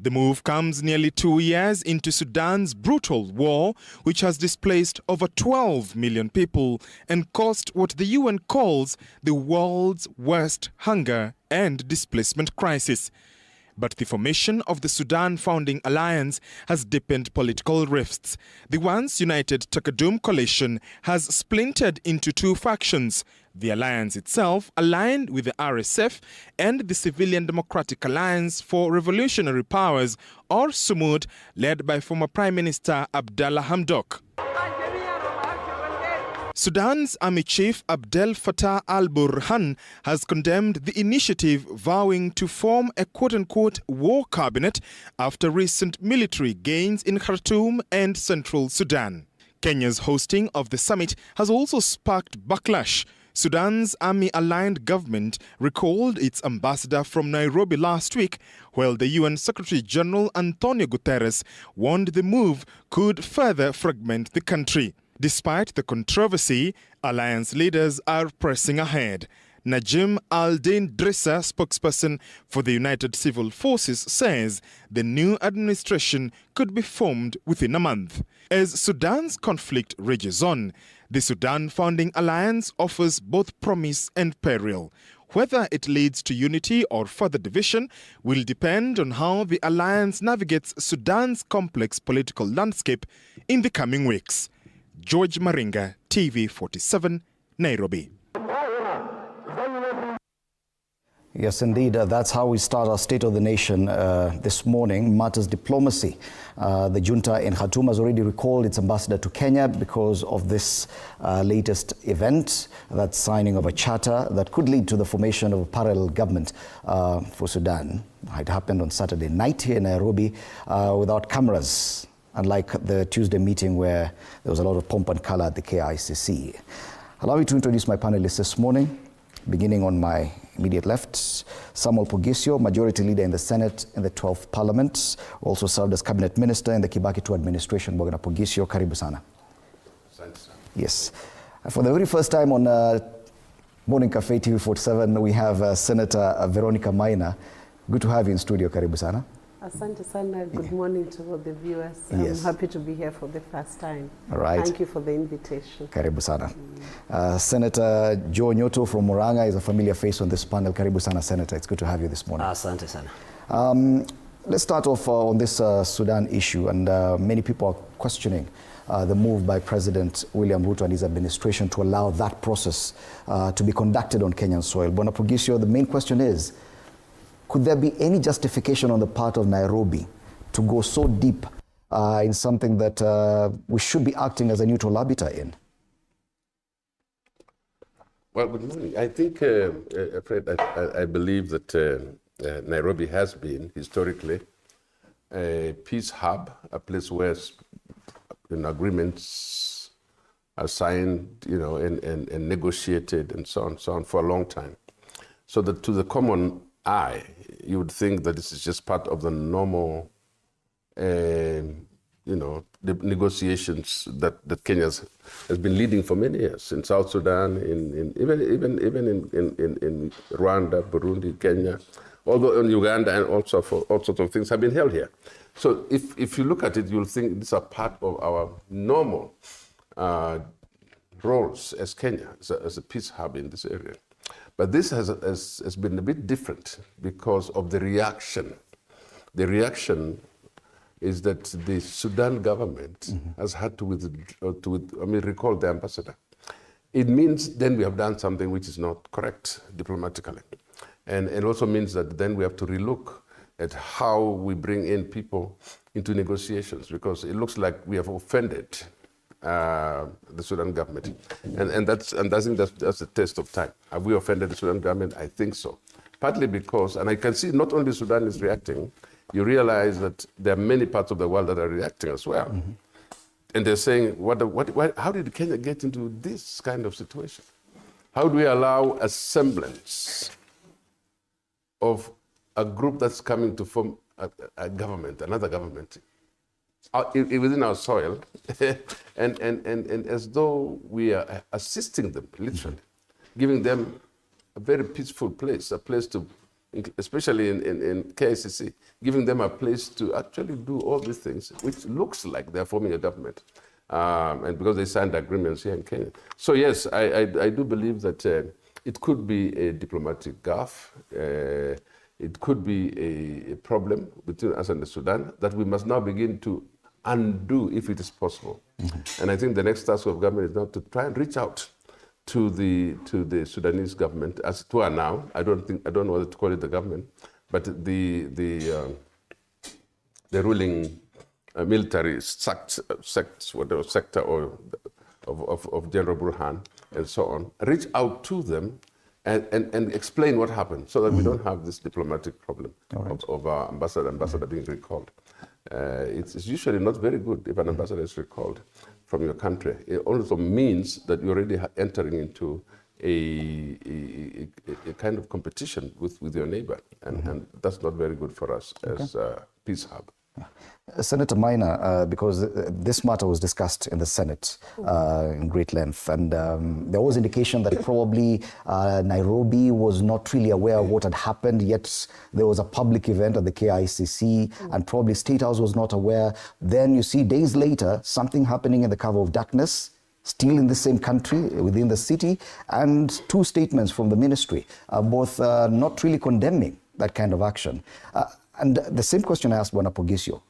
The move comes nearly 2 years into Sudan's brutal war, which has displaced over 12 million people and caused what the UN calls the world's worst hunger and displacement crisis. But the formation of the Sudan Founding Alliance has deepened political rifts. The once united Takadum coalition has splintered into two factions. The alliance itself aligned with the RSF and the Civilian Democratic Alliance for Revolutionary Powers, or SUMUD, led by former Prime Minister Abdallah Hamdok. Sudan's Army Chief Abdel Fattah al-Burhan has condemned the initiative, vowing to form a quote-unquote war cabinet after recent military gains in Khartoum and central Sudan. Kenya's hosting of the summit has also sparked backlash. Sudan's army-aligned government recalled its ambassador from Nairobi last week, while the UN Secretary-General Antonio Guterres warned the move could further fragment the country. Despite the controversy, alliance leaders are pressing ahead. Najim al-Din Drissa, spokesperson for the United Civil Forces, says the new administration could be formed within a month. As Sudan's conflict rages on, the Sudan Founding Alliance offers both promise and peril. Whether it leads to unity or further division will depend on how the alliance navigates Sudan's complex political landscape in the coming weeks. George Maringa, TV47, Nairobi. Yes, indeed. That's how we start our State of the Nation this morning. Matters diplomacy. The junta in Khartoum has already recalled its ambassador to Kenya because of this latest event, that signing of a charter that could lead to the formation of a parallel government for Sudan. It happened on Saturday night here in Nairobi without cameras, unlike the Tuesday meeting where there was a lot of pomp and color at the KICC. Allow me to introduce my panelists this morning. Beginning on my immediate left, Samuel Pogisio, Majority Leader in the Senate in the 12th Parliament, also served as Cabinet Minister in the Kibaki II administration. Bwana Pogisio, karibu sana. Yes. For the very first time on Morning Cafe TV47, we have Senator Veronica Maina. Good to have you in studio, karibu sana. Asante sana. Good morning to all the viewers. I'm happy to be here for the first time. All right. Thank you for the invitation. Karibu sana. Senator Joe Nyoto from Murang'a is a familiar face on this panel. Karibu sana, Senator. It's good to have you this morning. Asante sana. Let's start off on this Sudan issue, and many people are questioning the move by President William Ruto and his administration to allow that process to be conducted on Kenyan soil. Bwana Pogisio, the main question is, could there be any justification on the part of Nairobi to go so deep in something that we should be acting as a neutral arbiter in? Well, good morning. I think, Fred, I believe that Nairobi has been historically a peace hub, a place where agreements are signed, and negotiated and so on for a long time. So that to the common eye, you would think that this is just part of the normal, the negotiations that Kenya has been leading for many years in South Sudan, even in Rwanda, Burundi, Kenya, although in Uganda and also for all sorts of things have been held here. So if you look at it, you'll think these are part of our normal roles as Kenya, as a peace hub in this area. But this has been a bit different because of the reaction. The reaction is that the Sudan government has had to recall the ambassador. It means then we have done something which is not correct diplomatically. And it also means that then we have to relook at how we bring in people into negotiations, because it looks like we have offended the Sudan government, and I think that's a test of time. Have we offended the Sudan government? I think so. Partly because, and I can see not only Sudan is reacting, you realize that there are many parts of the world that are reacting as well. And they're saying, how did Kenya get into this kind of situation? How do we allow a semblance of a group that's coming to form a government, another government, within our soil, and as though we are assisting them, literally, giving them a very peaceful place, a place to, especially in KICC, giving them a place to actually do all these things, which looks like they're forming a government, and because they signed agreements here in Kenya. So yes, I do believe that it could be a diplomatic gaffe. It could be a problem between us and the Sudan that we must now begin to undo if it is possible. And I think the next task of government is now to try and reach out to the Sudanese government, as it were now. I don't know whether to call it the government, but the ruling military sector or of General Burhan and so on. Reach out to them and explain what happened, so that we don't have this diplomatic problem of our ambassador being recalled. It's usually not very good if an ambassador is recalled from your country. It also means that you're already entering into a kind of competition with your neighbor, and that's not very good for us as a peace hub. Senator Maina, because this matter was discussed in the Senate in great length, and there was indication that probably Nairobi was not really aware of what had happened, yet there was a public event at the KICC, and probably State House was not aware. Then you see days later, something happening in the cover of darkness, still in the same country, within the city, and two statements from the ministry, both not really condemning that kind of action. And the same question I asked Bwana Pogisio,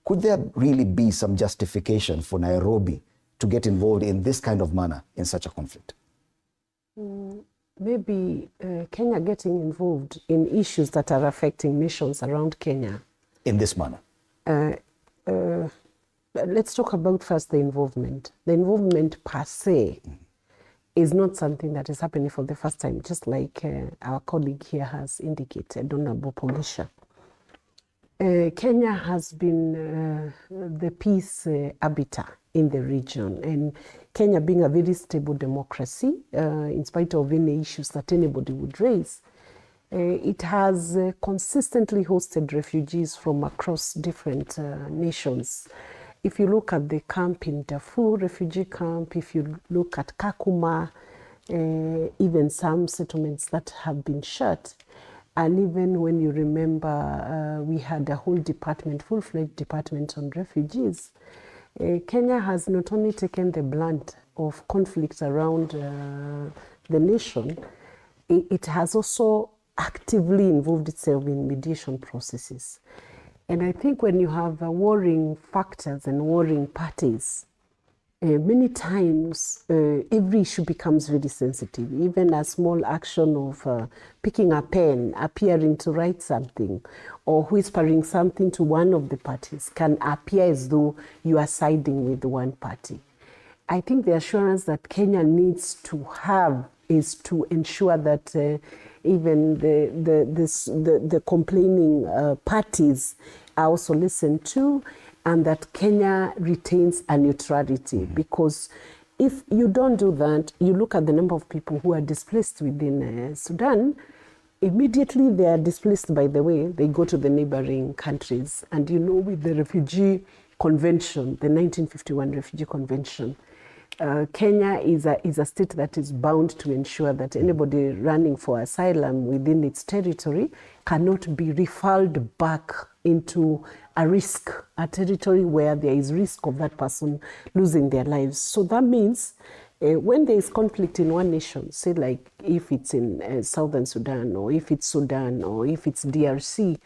could there really be some justification for Nairobi to get involved in this kind of manner in such a conflict? Maybe Kenya getting involved in issues that are affecting nations around Kenya. In this manner? Let's talk about first the involvement. The involvement per se is not something that is happening for the first time, just like our colleague here has indicated, Honorable Pogisha. Kenya has been the peace arbiter in the region, and Kenya being a very stable democracy, in spite of any issues that anybody would raise, it has consistently hosted refugees from across different nations. If you look at the camp in Darfur, refugee camp, if you look at Kakuma, even some settlements that have been shut, and even when you remember we had a whole department, full-fledged department on refugees, Kenya has not only taken the brunt of conflicts around the nation, it has also actively involved itself in mediation processes. And I think when you have warring factors and warring parties, many times every issue becomes very sensitive. Even a small action of picking a pen, appearing to write something, or whispering something to one of the parties can appear as though you are siding with one party. I think the assurance that Kenya needs to have is to ensure that even the complaining parties are also listened to, and that Kenya retains a neutrality. Because if you don't do that, you look at the number of people who are displaced within Sudan, immediately they are displaced, by the way, they go to the neighboring countries. And you know, with the Refugee Convention, the 1951 Refugee Convention, Kenya is a state that is bound to ensure that anybody running for asylum within its territory cannot be referred back into a territory where there is risk of that person losing their lives. So that means when there is conflict in one nation, say like if it's in Southern Sudan, or if it's Sudan, or if it's DRC,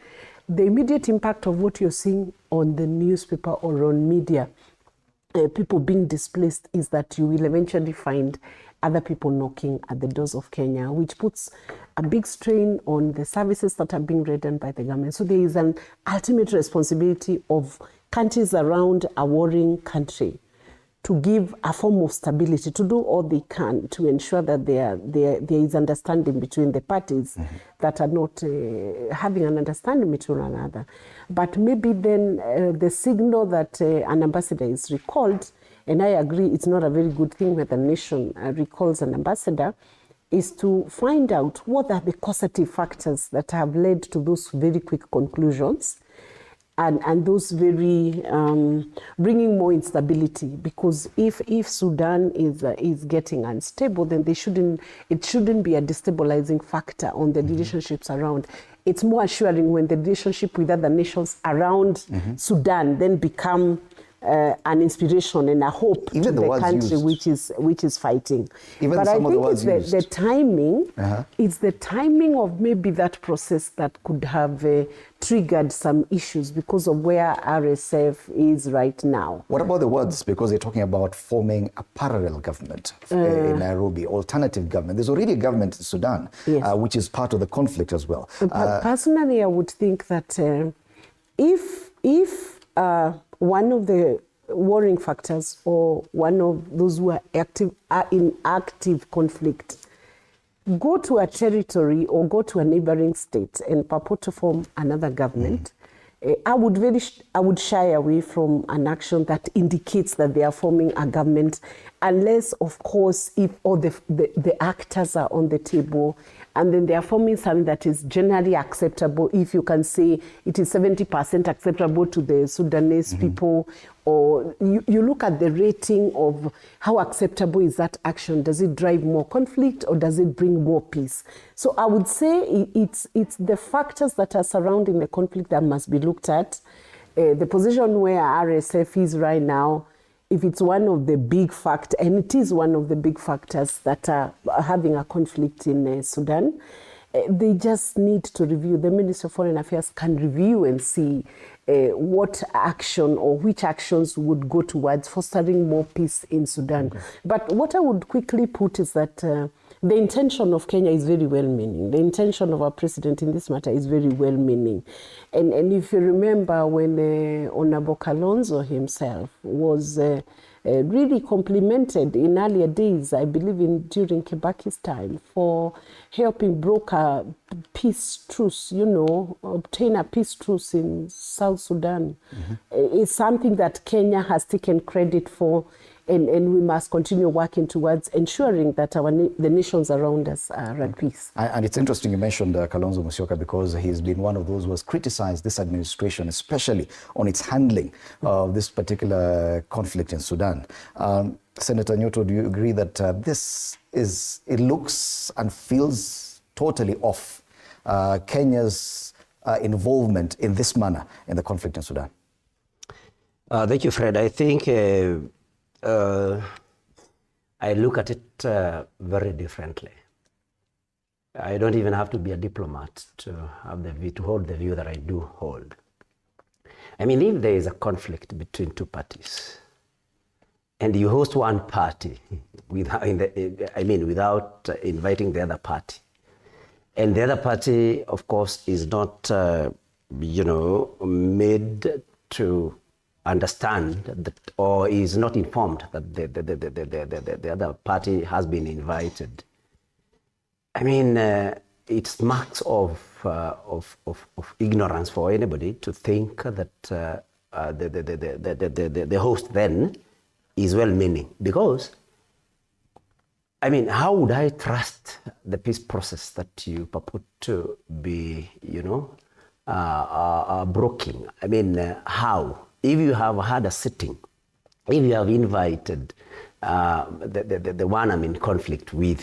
the immediate impact of what you're seeing on the newspaper or on media, people being displaced, is that you will eventually find other people knocking at the doors of Kenya, which puts a big strain on the services that are being rendered by the government. So there is an ultimate responsibility of countries around a warring country to give a form of stability, to do all they can to ensure that there is understanding between the parties that are not having an understanding between one another. But maybe then the signal that an ambassador is recalled, and I agree it's not a very good thing when the nation recalls an ambassador, is to find out what are the causative factors that have led to those very quick conclusions, and those very bringing more instability. Because if Sudan is getting unstable, then it shouldn't be a destabilizing factor on the relationships around. It's more assuring when the relationship with other nations around Sudan then become an inspiration and a hope to the country which is fighting. But I think it's the timing. It's the timing of maybe that process that could have triggered some issues because of where RSF is right now. What about the words? Because they're talking about forming a parallel government in Nairobi, alternative government. There's already a government in Sudan, which is part of the conflict as well. Personally, I would think that if one of the warring factors or one of those who are in active conflict go to a territory or go to a neighboring state and purport to form another government, I would shy away from an action that indicates that they are forming a government, unless, of course, if all the actors are on the table and then they are forming something that is generally acceptable. If you can say it is 70% acceptable to the Sudanese people, or you look at the rating of how acceptable is that action. Does it drive more conflict or does it bring more peace? So I would say it's the factors that are surrounding the conflict that must be looked at. The position where RSF is right now if it's one of the big factors, and it is one of the big factors that are having a conflict in Sudan, they just need to review. The Ministry of Foreign Affairs can review and see what action or which actions would go towards fostering more peace in Sudan. Okay. But what I would quickly put is that the intention of Kenya is very well-meaning. The intention of our president in this matter is very well-meaning. And if you remember when Honorable Kalonzo himself was really complimented in earlier days, I believe during Kibaki's time, for helping broker peace truce, obtain a peace truce in South Sudan. It's something that Kenya has taken credit for, and we must continue working towards ensuring that the nations around us are at peace. And it's interesting you mentioned Kalonzo Musyoka, because he's been one of those who has criticized this administration, especially on its handling of this particular conflict in Sudan. Senator Nyoto, do you agree that it looks and feels totally off Kenya's involvement in this manner in the conflict in Sudan? Thank you, Fred. I think I look at it very differently. I don't even have to be a diplomat to hold the view that I do hold. I mean, if there is a conflict between two parties, and you host one party without inviting the other party, and the other party, of course, is not, made to understand that, or is not informed that the other party has been invited. I mean, it's marks of ignorance for anybody to think that the host then is well-meaning. Because, I mean, how would I trust the peace process that you purport to be, broken? I mean, how? If you have had a sitting, if you have invited the one I'm in conflict with,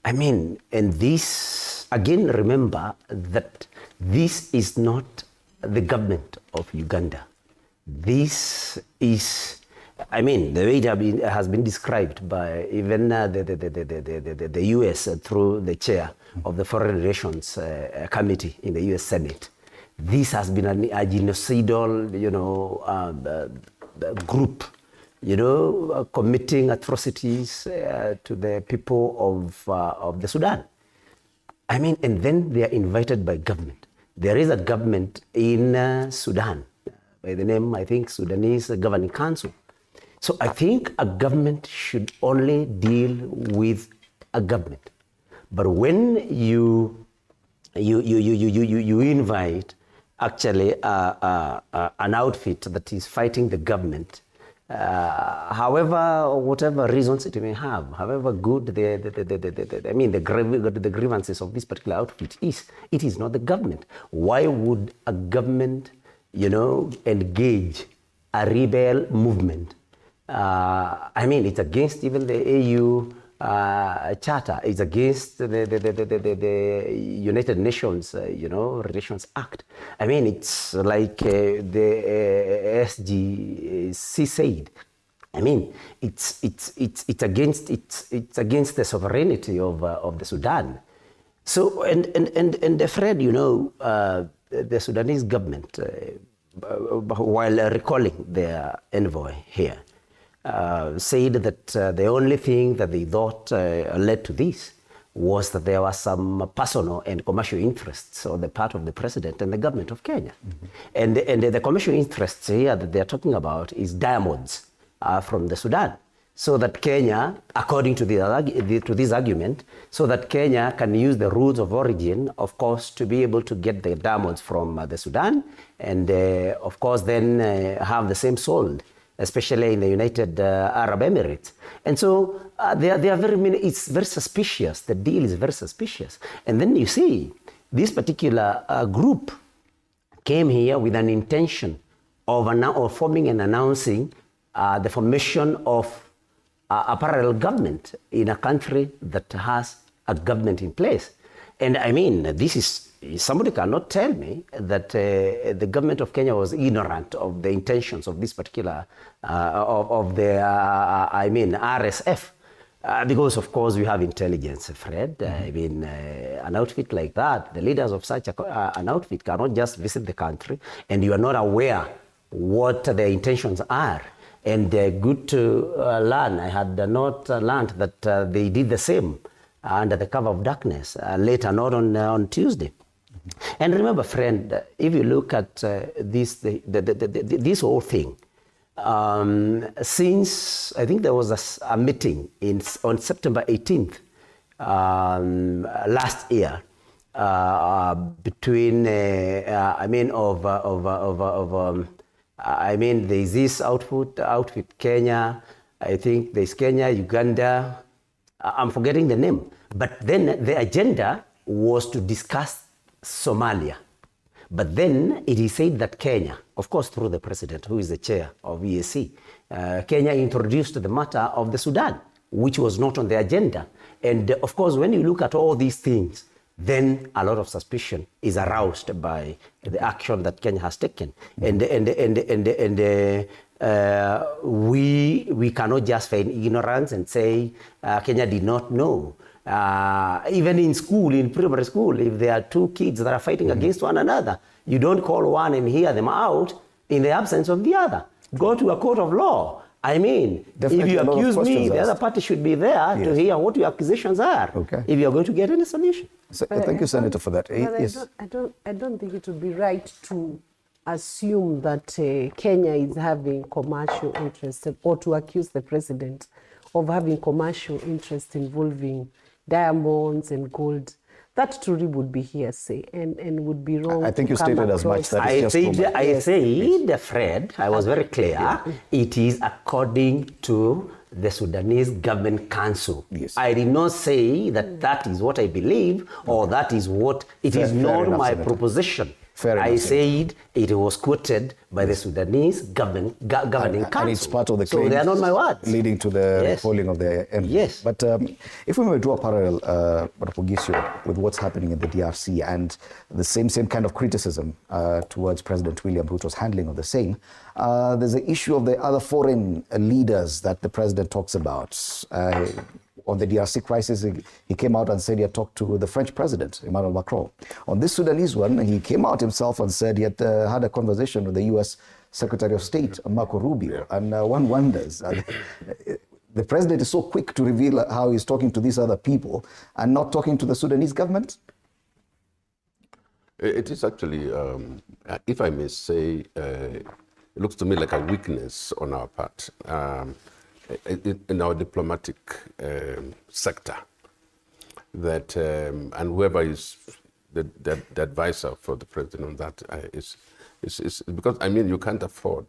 I mean, and this, again, remember that this is not the government of Uganda. This is, I mean, the way it has been described by even the US through the chair of the Foreign Relations Committee in the US Senate. This has been a genocidal, group, committing atrocities to the people of the Sudan. I mean, and then they are invited by government. There is a government in Sudan by the name, I think, Sudanese Governing Council. So I think a government should only deal with a government. But when you invite actually an outfit that is fighting the government, however, whatever reasons it may have, however good the grievances of this particular outfit is, it is not the government. Why would a government, engage a rebel movement? I mean, it's against even the AU Charter. It's against the United Nations, Relations Act. I mean, it's like the S.H.A said. I mean, it's against the sovereignty of the Sudan. So and Fred, the Sudanese government, while recalling their envoy here, said that the only thing that they thought led to this was that there were some personal and commercial interests on the part of the president and the government of Kenya. And the commercial interests here that they're talking about is diamonds from the Sudan. So that Kenya, according to this argument, so that Kenya can use the rules of origin, of course, to be able to get the diamonds from the Sudan, and of course then have the same sold, especially in the United Arab Emirates. And so they are it's very suspicious. The deal is very suspicious. And then you see, this particular group came here with an intention of forming and announcing the formation of a parallel government in a country that has a government in place. And I mean, this is, somebody cannot tell me that the government of Kenya was ignorant of the intentions of this particular, of the, I mean, RSF. Because, of course, we have intelligence, Fred. I mean, an outfit like that, the leaders of such an outfit cannot just visit the country and you are not aware what their intentions are. And good to learn, I had not learned that they did the same under the cover of darkness later, not on Tuesday. And remember, friend, if you look at this whole thing, since I think there was a meeting on September 18th last year between I mean there's this outfit Kenya, I think there's Kenya, Uganda, I'm forgetting the name, but then the agenda was to discuss Somalia. But then it is said that Kenya, of course through the president, who is the chair of EAC, Kenya introduced the matter of the Sudan, which was not on the agenda. And of course, when you look at all these things, then a lot of suspicion is aroused by the action that Kenya has taken. And we cannot just feign ignorance and say Kenya did not know. Even in school, in primary school, if there are two kids that are fighting against one another, you don't call one and hear them out in the absence of the other. Go to a court of law. I mean, definitely, if you accuse me, the other party should be there to hear what your accusations are, if you're going to get any solution. So, thank you, Senator, for that. Yes. I don't think it would be right to assume that Kenya is having commercial interest, or to accuse the president of having commercial interest involving diamonds and gold. That truly would be hearsay and would be wrong. I think you stated as much. That I said, Fred, I was very clear. It is according to the Sudanese Government Council. Yes. I did not say that that is what I believe or that is what, it is not my proposition. I said it was quoted by the Sudanese governing council. And it's part of the claims. So they are not my words. Leading to the polling of the MP. Yes. But if we may draw a parallel, with what's happening in the DRC and the same kind of criticism towards President William Ruto's handling of the same, there's the issue of the other foreign leaders that the president talks about. On the DRC crisis, he came out and said he had talked to the French president, Emmanuel Macron. On this Sudanese one, he came out himself and said he had had a conversation with the U.S. Secretary of State, Marco Rubio. And one wonders, the president is so quick to reveal how he's talking to these other people and not talking to the Sudanese government? It is actually, if I may say, it looks to me like a weakness on our part. In our diplomatic sector, that and whoever is the advisor for the president on that is because I mean you can't afford.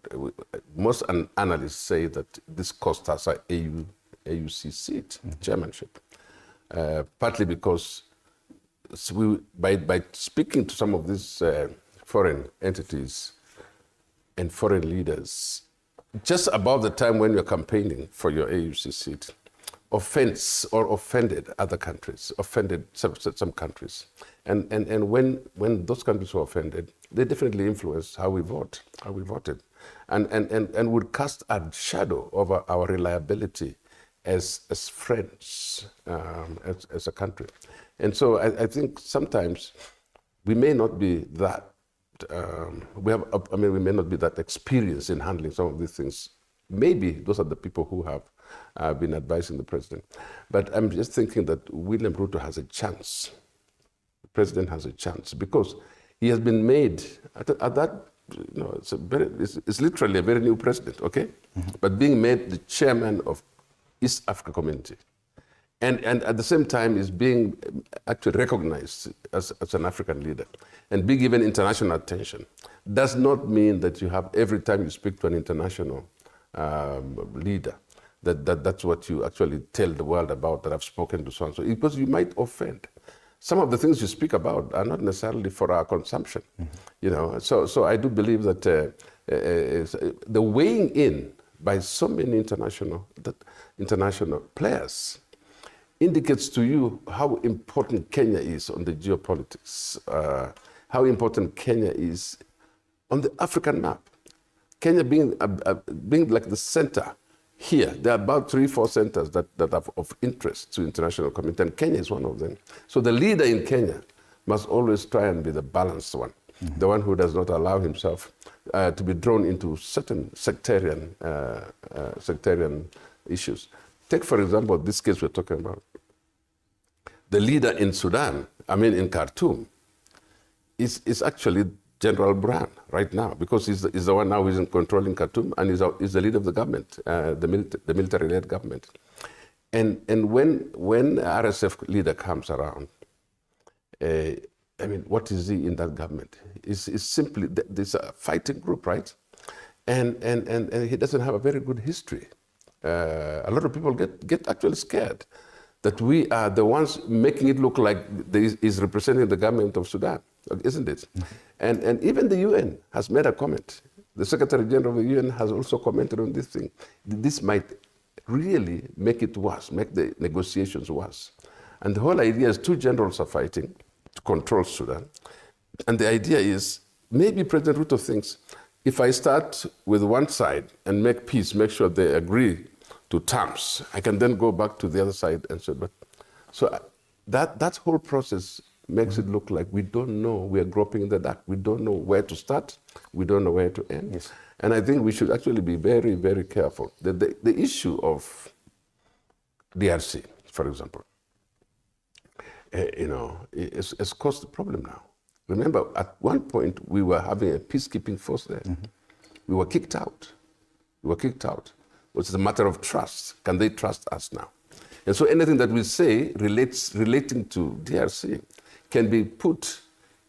Most analysts say that this cost us our AUC seat, chairmanship, partly because by speaking to some of these foreign entities and foreign leaders. Just about the time when you're campaigning for your AUC seat, offended other countries, offended some countries. And when those countries were offended, they definitely influenced how we voted. And would cast a shadow over our reliability as friends, as a country. And so I think sometimes we may not be that we may not be that experienced in handling some of these things. Maybe those are the people who have been advising the president. But I'm just thinking that William Ruto has a chance. The president has a chance because he has been made at that. You know, it's literally a very new president, okay? But being made the chairman of East Africa Community. And at the same time is being actually recognized as an African leader and being given international attention does not mean that you have every time you speak to an international leader that's what you actually tell the world about that I've spoken to so and so, because you might offend. Some of the things you speak about are not necessarily for our consumption, you know. So I do believe that the weighing in by so many international players indicates to you how important Kenya is on the geopolitics, how important Kenya is on the African map. Kenya being like the center here, there are about 3-4 centers that are of interest to international community, and Kenya is one of them. So the leader in Kenya must always try and be the balanced one, the one who does not allow himself to be drawn into certain sectarian issues. Take, for example, this case we're talking about. The leader in Sudan, in Khartoum, is actually General Burhan right now, because he's the one now who's in controlling Khartoum, and is the leader of the government, the military-led government. And when RSF leader comes around, what is he in that government? Is simply this a fighting group, right? And he doesn't have a very good history. A lot of people get actually scared that we are the ones making it look like he's representing the government of Sudan, isn't it? And even the UN has made a comment. The Secretary General of the UN has also commented on this thing. This might really make it worse, make the negotiations worse. And the whole idea is 2 generals are fighting to control Sudan. And the idea is, maybe President Ruto thinks, if I start with one side and make peace, make sure they agree to terms, I can then go back to the other side and say, so that whole process makes it look like we don't know, we are groping in the dark. We don't know where to start, we don't know where to end. Yes. And I think we should actually be very, very careful. The issue of DRC, for example, it's caused a problem now. Remember, at one point, we were having a peacekeeping force there. We were kicked out. Which is a matter of trust. Can they trust us now? And so anything that we say relating to DRC can be put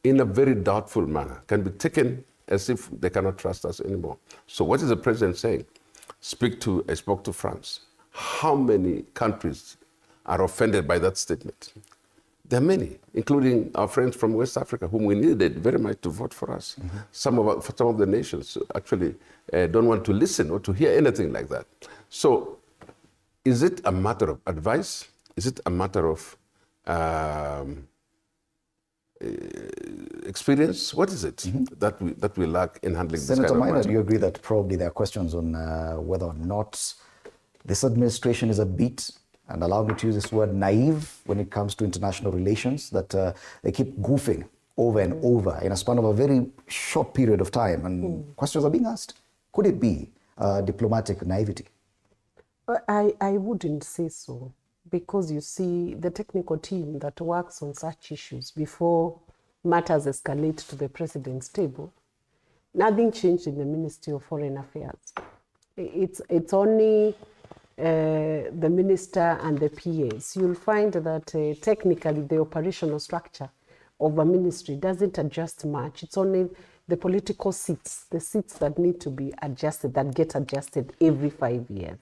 in a very doubtful manner, can be taken as if they cannot trust us anymore. So what is the president saying? I spoke to France. How many countries are offended by that statement? There are many, including our friends from West Africa, whom we needed very much to vote for us. Some of the nations actually don't want to listen or to hear anything like that. So is it a matter of advice? Is it a matter of experience? What is it that we lack in handling this kind of matter? Do you agree that probably there are questions on whether or not this administration is a bit, and allow me to use this word, naive when it comes to international relations, that they keep goofing over and over in a span of a very short period of time, and questions are being asked. Could it be diplomatic naivety? I wouldn't say so, because you see, the technical team that works on such issues before matters escalate to the president's table, nothing changed in the Ministry of Foreign Affairs. It's only the minister and the PAs. You'll find that technically the operational structure of a ministry doesn't adjust much. It's only the political seats, the seats that need to be adjusted, that get adjusted every 5 years.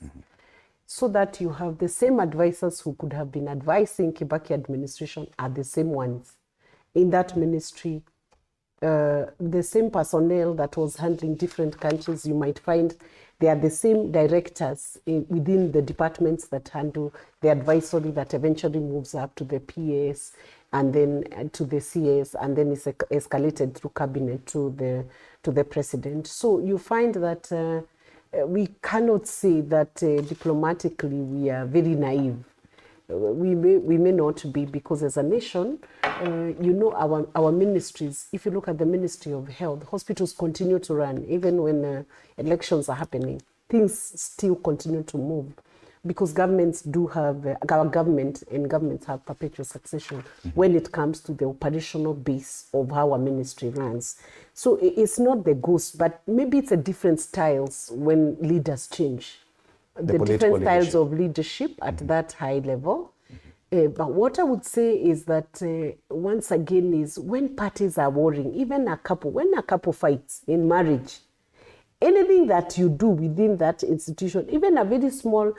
So that you have the same advisors who could have been advising Kibaki administration are the same ones in that ministry. The same personnel that was handling different countries, you might find they are the same directors within the departments that handle the advisory that eventually moves up to the PAs and then to the CAs, and then is escalated through cabinet to the president. So you find that we cannot say that diplomatically we are very naive. We may not be, because as a nation, our ministries, if you look at the Ministry of Health, hospitals continue to run. Even when elections are happening, things still continue to move, because governments do have, our government and governments have perpetual succession when it comes to the operational base of how a ministry runs. So it's not the ghost, but maybe it's a different styles when leaders change. The different styles of leadership at that high level. But what I would say is that once again is when parties are warring, even when a couple fights in marriage, anything that you do within that institution, even a very small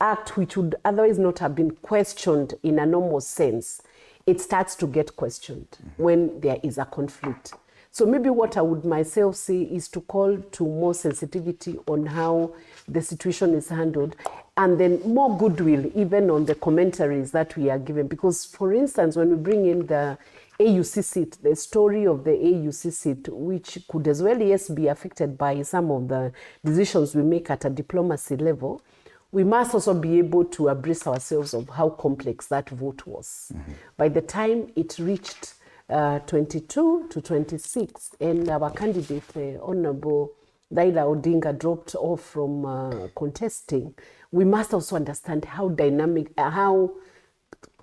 act which would otherwise not have been questioned in a normal sense, it starts to get questioned when there is a conflict. So maybe what I would myself say is to call to more sensitivity on how the situation is handled, and then more goodwill even on the commentaries that we are given. Because, for instance, when we bring in the AUC seat, the story of the AUC seat, which could as well, yes, be affected by some of the decisions we make at a diplomacy level, we must also be able to abreast ourselves of how complex that vote was. By the time it reached 22 to 26, and our candidate, Honorable Raila Odinga, dropped off from contesting, we must also understand how dynamic, how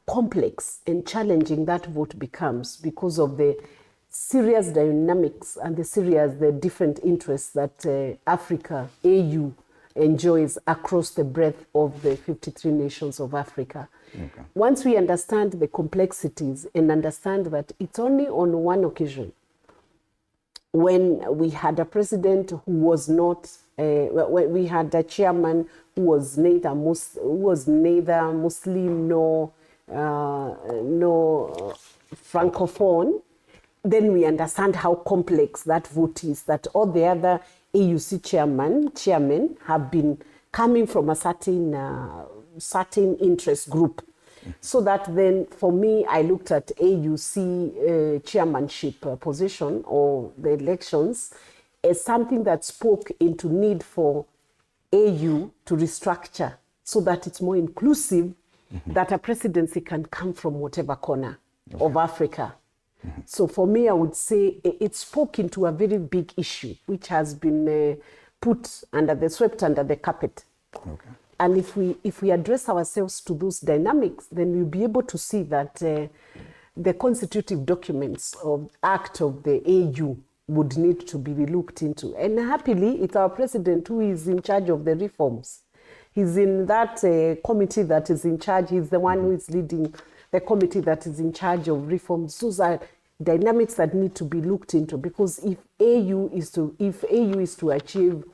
complex and challenging that vote becomes because of the serious dynamics and the different interests that Africa, AU, enjoys across the breadth of the 53 nations of Africa. Okay. Once we understand the complexities and understand that it's only on one occasion when we had a president who was not, when we had a chairman who was neither Muslim nor Francophone, then we understand how complex that vote is, that all the other AUC chairmen have been coming from a certain interest group. So that then, for me, I looked at AUC chairmanship position or the elections as something that spoke into need for AU to restructure so that it's more inclusive, that a presidency can come from whatever corner of Africa. So for me, I would say it spoke into a very big issue, which has been swept under the carpet. Okay. And if we address ourselves to those dynamics, then we'll be able to see that the constitutive documents of Act of the AU would need to be looked into. And happily, it's our president who is in charge of the reforms. He's in that committee that is in charge. He's the one who is leading the committee that is in charge of reforms. Those are dynamics that need to be looked into, because if AU is to achieve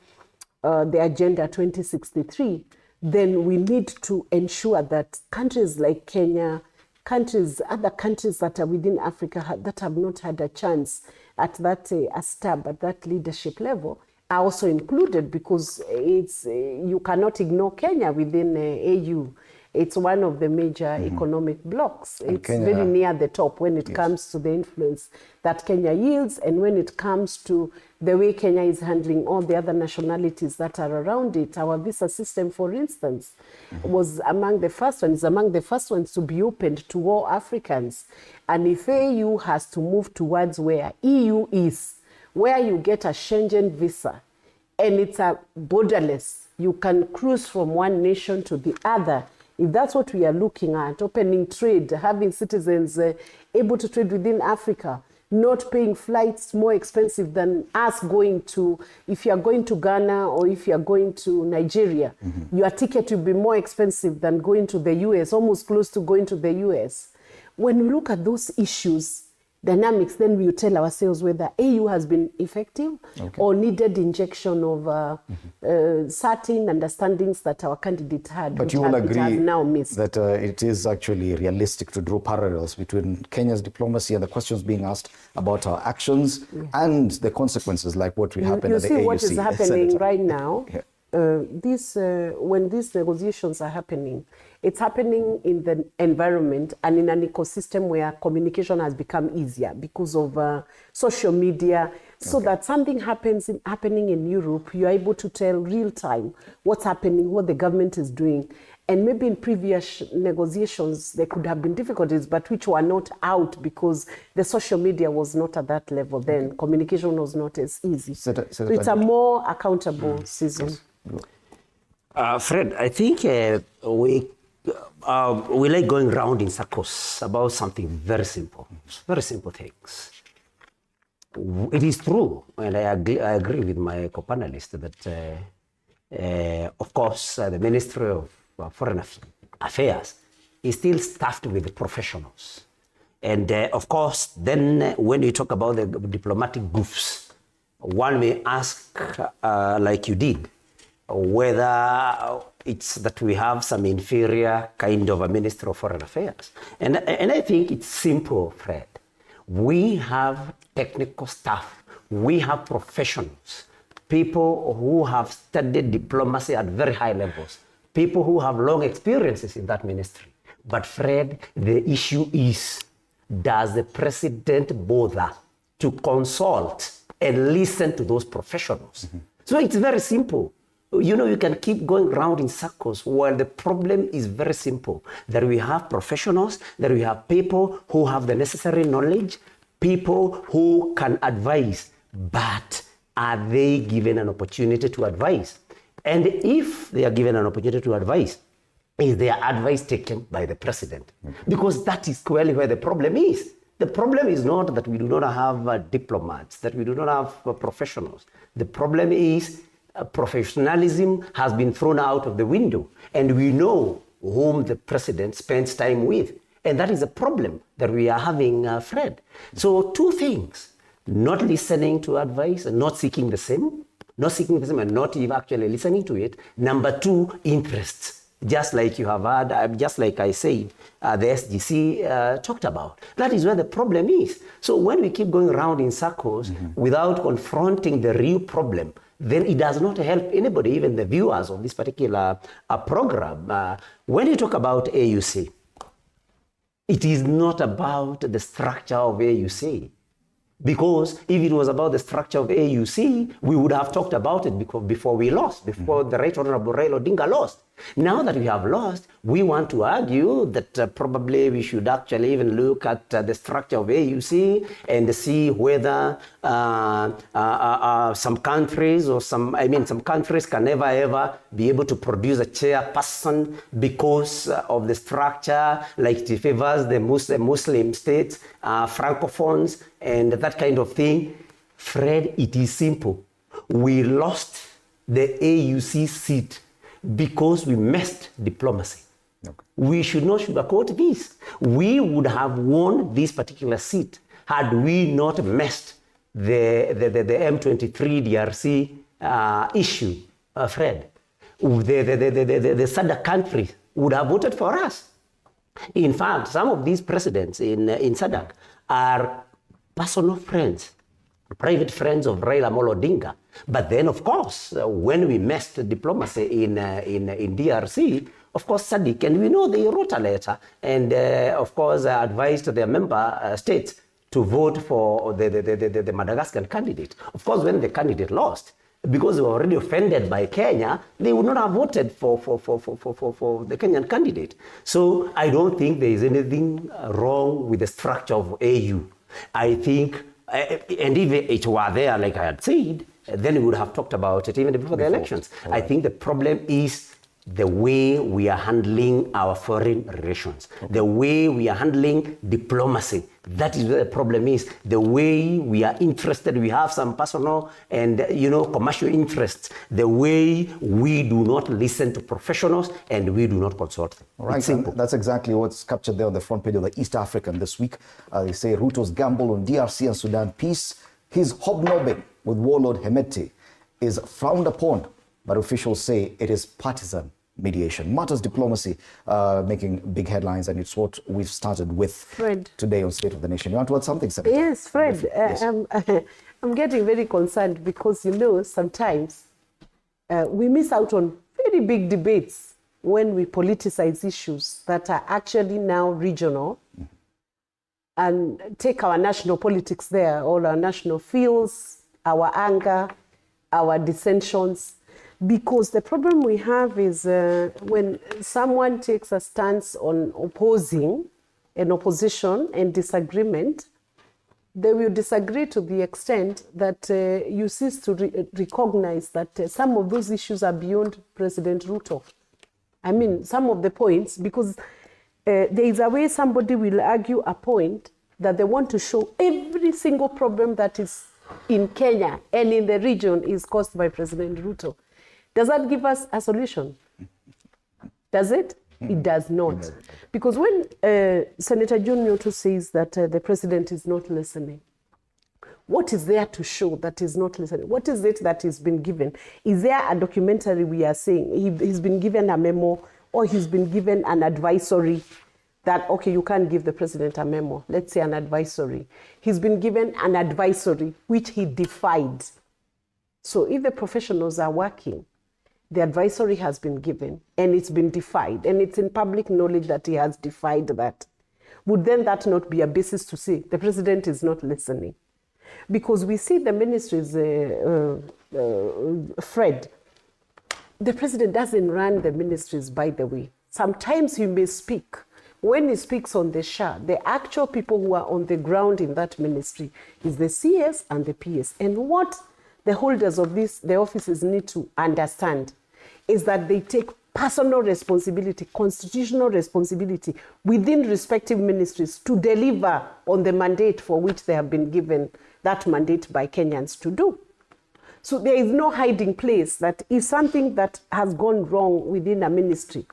the Agenda 2063, then we need to ensure that countries like Kenya, other countries that are within Africa that have not had a chance at that a stab at that leadership level are also included, because you cannot ignore Kenya within AU. It's one of the major economic blocks. And it's Kenya, very near the top when it comes to the influence that Kenya yields, and when it comes to the way Kenya is handling all the other nationalities that are around it. Our visa system, for instance, was among the first ones to be opened to all Africans. And if AU has to move towards where EU is, where you get a Schengen visa, and it's a borderless, you can cruise from one nation to the other. If that's what we are looking at, opening trade, having citizens able to trade within Africa, not paying flights more expensive than us going to, if you are going to Ghana or if you are going to Nigeria, your ticket will be more expensive than going to the US, almost close to going to the US. When we look at those issues, dynamics, then we will tell ourselves whether AU has been effective or needed injection of certain understandings that our candidate had. But you will agree now that it is actually realistic to draw parallels between Kenya's diplomacy and the questions being asked about our actions and the consequences, like what will happen at the AUC. You see what is happening right now. When these negotiations are happening, it's happening in the environment and in an ecosystem where communication has become easier because of social media, so that something happening in Europe, you're able to tell real time what's happening, what the government is doing. And maybe in previous negotiations, there could have been difficulties, but which were not out because the social media was not at that level then. Communication was not as easy. So it's a more accountable season. Yes. Fred, I think we like going round in circles about something very simple things. It is true, and I agree with my co-panelist that, of course, the Ministry of Foreign Affairs is still staffed with professionals. And of course, then when you talk about the diplomatic goofs, one may ask, like you did, whether it's that we have some inferior kind of a Minister of Foreign Affairs. And I think it's simple, Fred. We have technical staff. We have professionals, people who have studied diplomacy at very high levels, people who have long experiences in that ministry. But Fred, the issue is, does the president bother to consult and listen to those professionals? So it's very simple. You know, you can keep going round in circles while the problem is very simple, that we have professionals, that we have people who have the necessary knowledge, people who can advise, but are they given an opportunity to advise? And if they are given an opportunity to advise, is their advice taken by the president? Because that is clearly where the problem is. The problem is not that we do not have diplomats, that we do not have professionals. The problem is professionalism has been thrown out of the window, and we know whom the president spends time with. And that is a problem that we are having, Fred. So two things: not listening to advice and not seeking the same, and not even actually listening to it. Number two, interests. Just like you have had, just like I said, the SGC talked about. That is where the problem is. So when we keep going around in circles without confronting the real problem, then it does not help anybody, even the viewers of this particular program. When you talk about AUC, it is not about the structure of AUC. Because if it was about the structure of AUC, we would have talked about it before we lost, before the Right Honorable Raila Odinga lost. Now that we have lost, we want to argue that probably we should actually even look at the structure of AUC and see whether some countries some countries can never ever be able to produce a chairperson because of the structure, like it favors the Muslim states, Francophones, and that kind of thing. Fred, it is simple. We lost the AUC seat because we messed diplomacy. Okay. We should not sugarcoat this. We would have won this particular seat had we not messed the M23 DRC issue, Fred. The SADC countries would have voted for us. In fact, some of these presidents in SADC are personal friends, private friends of Raila Amolo Odinga. But then, of course, when we messed diplomacy in DRC, of course, SADC, and we know they wrote a letter and, of course, advised their member states to vote for the Madagascar candidate. Of course, when the candidate lost, because they were already offended by Kenya, they would not have voted for the Kenyan candidate. So I don't think there is anything wrong with the structure of AU. I think, and if it were there, like I had said, then we would have talked about it even before the elections. Right. I think the problem is the way we are handling our foreign relations, the way we are handling diplomacy. That is where the problem is. The way we are interested, we have some personal and commercial interests. The way we do not listen to professionals and we do not consult them. All right, and that's exactly what's captured there on the front page of the East African this week. They say Ruto's gamble on DRC and Sudan peace, his hobnobbing with warlord Hemeti is frowned upon, but officials say it is partisan mediation. Matters diplomacy making big headlines, and it's what we've started with Fred. Today on State of the Nation. You want to add something, Senator? Yes, Fred. Yes. I'm getting very concerned because, sometimes we miss out on very big debates when we politicize issues that are actually now regional and take our national politics there, all our national feels, our anger, our dissensions. Because the problem we have is when someone takes a stance on opposing an opposition and disagreement, they will disagree to the extent that you cease to recognize that some of those issues are beyond President Ruto. I mean, some of the points, because there is a way somebody will argue a point that they want to show every single problem that is in Kenya and in the region is caused by President Ruto. Does that give us a solution? Does it? It does not. Because when Senator John Nyoto says that the president is not listening, what is there to show that is not listening? What is it that is been given? Is there a documentary we are saying he's been given a memo or he's been given an advisory that, okay, you can't give the president a memo, let's say an advisory. He's been given an advisory which he defied. So if the professionals are working, the advisory has been given and it's been defied, and it's in public knowledge that he has defied that. Would then that not be a basis to say the president is not listening? Because we see the ministries, Fred, the president doesn't run the ministries, by the way. Sometimes he may speak. When he speaks on the S.H.A, the actual people who are on the ground in that ministry is the CS and the PS. And what the holders of the offices need to understand is that they take personal responsibility, constitutional responsibility within respective ministries to deliver on the mandate for which they have been given that mandate by Kenyans to do. So there is no hiding place that if something that has gone wrong within a ministry,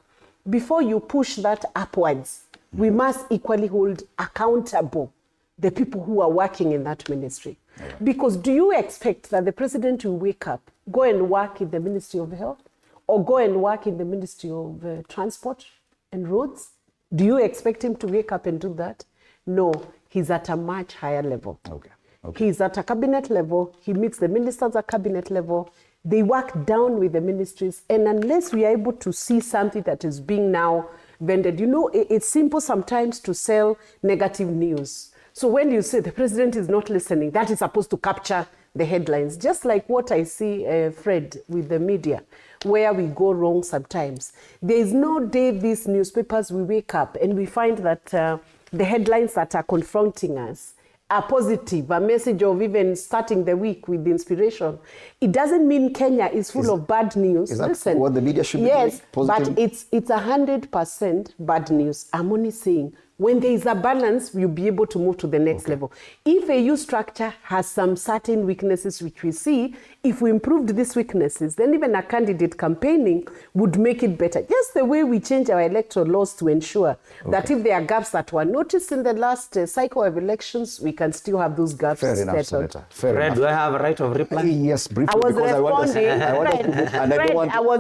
before you push that upwards, we must equally hold accountable the people who are working in that ministry. Because do you expect that the president will wake up, go and work in the Ministry of Health, or go and work in the Ministry of Transport and Roads? Do you expect him to wake up and do that? No, he's at a much higher level. He's at a cabinet level. He meets the ministers at cabinet level. They work down with the ministries. And unless we are able to see something that is being now vended, you know, it's simple sometimes to sell negative news. So when you say the president is not listening, that is supposed to capture the headlines. Just like what I see, Fred, with the media, where we go wrong sometimes. There is no day these newspapers, we wake up and we find that the headlines that are confronting us are positive, a message of even starting the week with inspiration. It doesn't mean Kenya is full of bad news. Is that what the media should be doing? Yes, but it's 100% bad news. I'm only saying, when there is a balance, you'll be able to move to the next level. If a EU structure has some certain weaknesses which we see, if we improved these weaknesses, then even a candidate campaigning would make it better. Just the way we change our electoral laws to ensure that if there are gaps that were noticed in the last cycle of elections, we can still have those gaps settled. Fred, do I have a right of reply? Yes, briefly, I was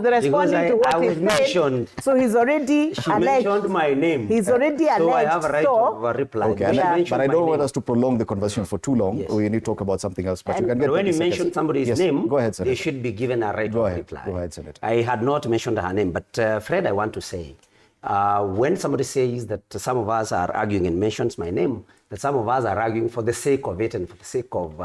responding to what he said. So he's already She mentioned my name. He's already alleged. So I have a right of reply. Okay, but I don't want us to prolong the conversation for too long. Yes. We need to talk about something else. But you can get when you mention somebody's name, go ahead, Senator. They should be given a right of reply. Go ahead, Senator. I had not mentioned her name, but Fred, I want to say, when somebody says that some of us are arguing and mentions my name, that some of us are arguing for the sake of it and for the sake of,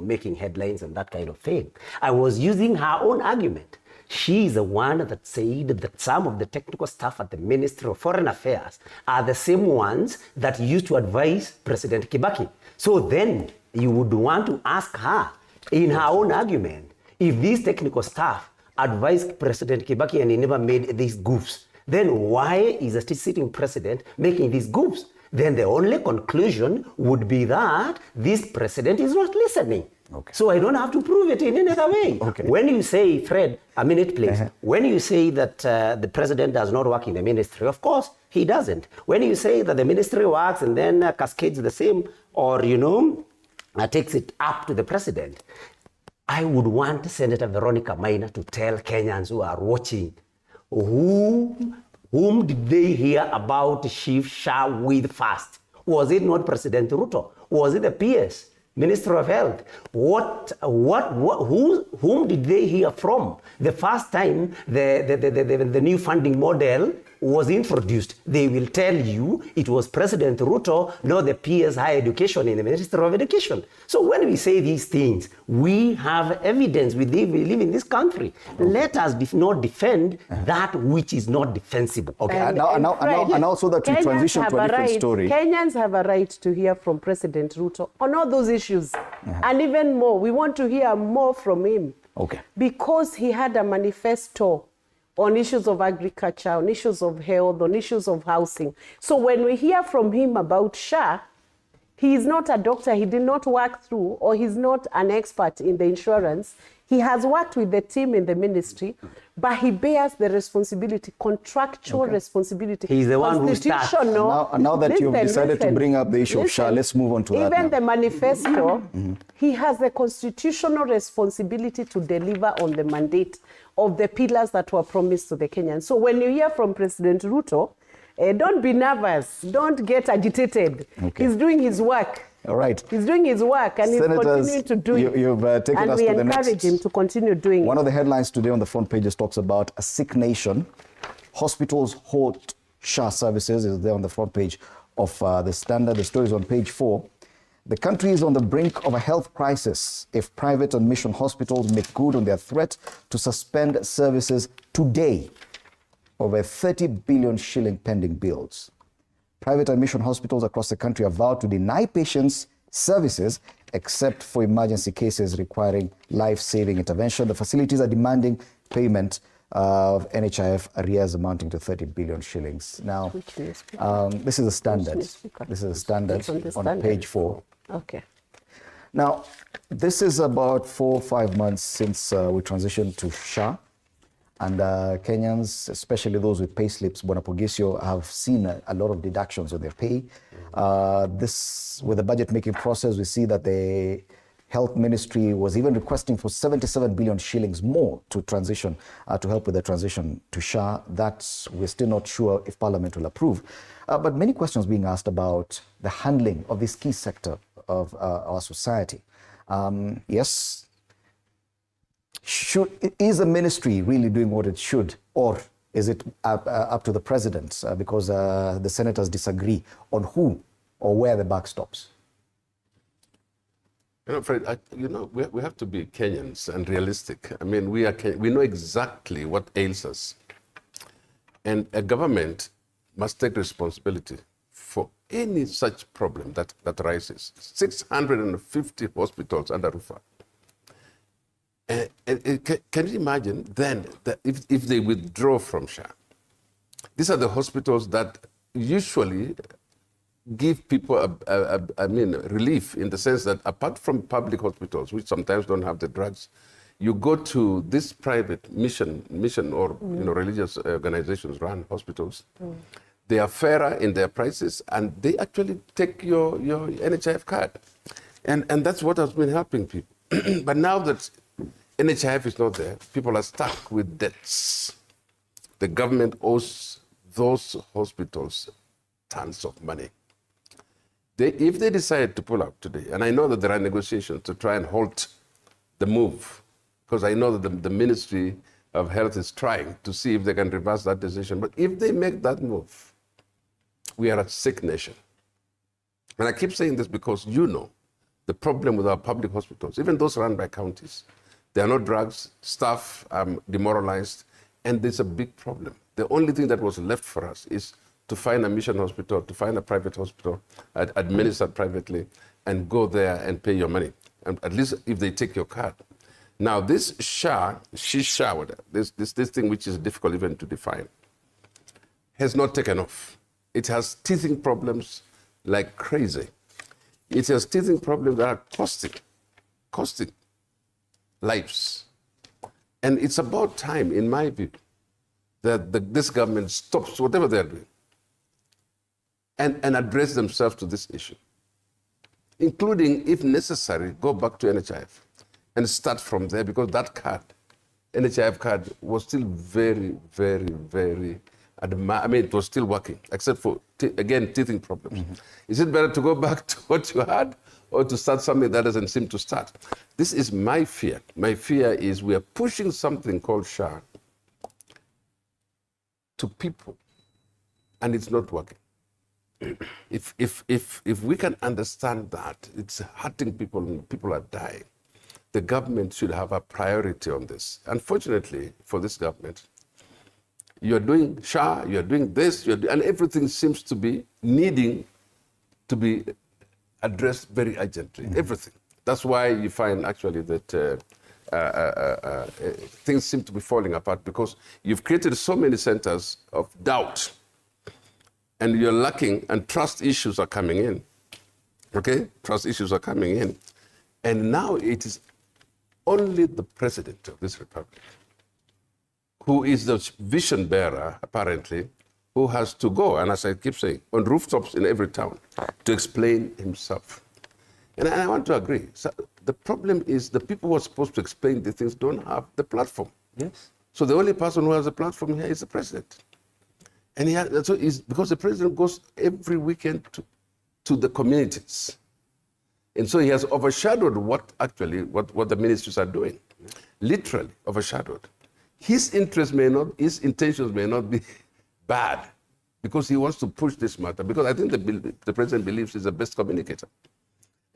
making headlines and that kind of thing. I was using her own argument. She is the one that said that some of the technical staff at the Ministry of Foreign Affairs are the same ones that used to advise President Kibaki. So then you would want to ask her, in her own argument, if these technical staff advised President Kibaki and he never made these goofs, then why is the sitting president making these goofs? Then the only conclusion would be that this president is not listening. So I don't have to prove it in any other way. When you say, Fred, a minute please, when you say that the president does not work in the ministry, of course he doesn't. When you say that the ministry works and then cascades the same, or takes it up to the president, I would want Senator Veronica Maina to tell Kenyans who are watching, whom did they hear about Chief S.H.A with first? Was it not President Ruto? Was it the PS? Minister of Health? Whom did they hear from? The first time the new funding model was introduced, they will tell you it was President Ruto, not the PS Higher Education in the Minister of Education. So when we say these things, we have evidence. We live in this country. Let us not defend that which is not defensible. And also that we transition to a different story. Kenyans have a right to hear from President Ruto on all those issues. And even more, we want to hear more from him. Because he had a manifesto on issues of agriculture, on issues of health, on issues of housing. So when we hear from him about S.H.A, he is not a doctor, he did not work through, or he's not an expert in the insurance. He has worked with the team in the ministry, but he bears the responsibility, contractual responsibility. He's the one who starts. Now that you've decided to bring up the issue of S.H.A, let's move on to that. Even the manifesto, he has the constitutional responsibility to deliver on the mandate of the pillars that were promised to the Kenyans. So when you hear from President Ruto, Don't be nervous. Don't get agitated. Okay. He's doing his work. All right. He's doing his work, and Senators, he's continuing to do it. You've taken and us we to the encourage next. him to continue doing One it. of the headlines today on the front pages talks about a sick nation. Hospitals halt S.H.A services is there on the front page of the Standard. The story is on page 4. The country is on the brink of a health crisis if private and mission hospitals make good on their threat to suspend services today over 30 billion shilling pending bills. Private and mission hospitals across the country have vowed to deny patients services except for emergency cases requiring life-saving intervention. The facilities are demanding payment of NHIF arrears amounting to 30 billion shillings. Now, this is a Standard. This is a Standard on page 4. Okay. Now, this is about 4 or 5 months since we transitioned to S.H.A. And Kenyans, especially those with pay slips, Bonapogisio, have seen a lot of deductions on their pay. This, with the budget making process, we see that the Health Ministry was even requesting for 77 billion shillings more to transition, to help with the transition to S.H.A. That we're still not sure if Parliament will approve. But many questions being asked about the handling of this key sector of our society. Yes, is the ministry really doing what it should, or is it up to the president because the senators disagree on who or where the buck stops? You know, Fred, we have to be Kenyans and realistic. I mean, we know exactly what ails us. And a government must take responsibility for any such problem that rises. 650 hospitals under RUFA. Can you imagine then that if they withdraw from S.H.A? These are the hospitals that usually give people relief in the sense that apart from public hospitals, which sometimes don't have the drugs, you go to this private mission or religious organizations run hospitals. They are fairer in their prices, and they actually take your NHIF card, and that's what has been helping people. But now that NHIF is not there, people are stuck with debts. The government owes those hospitals tons of money. If they decide to pull out today, and I know that there are negotiations to try and halt the move, because I know that the Ministry of Health is trying to see if they can reverse that decision. But if they make that move, we are a sick nation. And I keep saying this because the problem with our public hospitals, even those run by counties, there are no drugs, staff are demoralized, and there's a big problem. The only thing that was left for us is to find a mission hospital, to find a private hospital, administered privately, and go there and pay your money, and at least if they take your card. Now, this S.H.A, this thing which is difficult even to define, has not taken off. It has teething problems like crazy. It has teething problems that are costing lives. And it's about time, in my view, that this government stops whatever they're doing and address themselves to this issue, including, if necessary, go back to NHIF and start from there, because that card, NHIF card, was still very, very, very, it was still working, except for, again, teething problems. Is it better to go back to what you had or to start something that doesn't seem to start? This is my fear. My fear is we are pushing something called S.H.A to people, and it's not working. If we can understand that it's hurting people and people are dying, the government should have a priority on this. Unfortunately, for this government, you're doing S.H.A, you're doing this, and everything seems to be needing to be addressed very urgently. Everything. That's why you find actually that things seem to be falling apart, because you've created so many centers of doubt, and you're lacking, and trust issues are coming in. Okay? Trust issues are coming in. And now it is only the president of this republic, who is the vision bearer, apparently, who has to go, and as I keep saying, on rooftops in every town to explain himself. And I want to agree. So the problem is the people who are supposed to explain these things don't have the platform. Yes. So the only person who has a platform here is the president. And so because the president goes every weekend to the communities. And so he has overshadowed what the ministries are doing. Literally overshadowed. His intentions may not be bad because he wants to push this matter. Because I think the president believes he's the best communicator.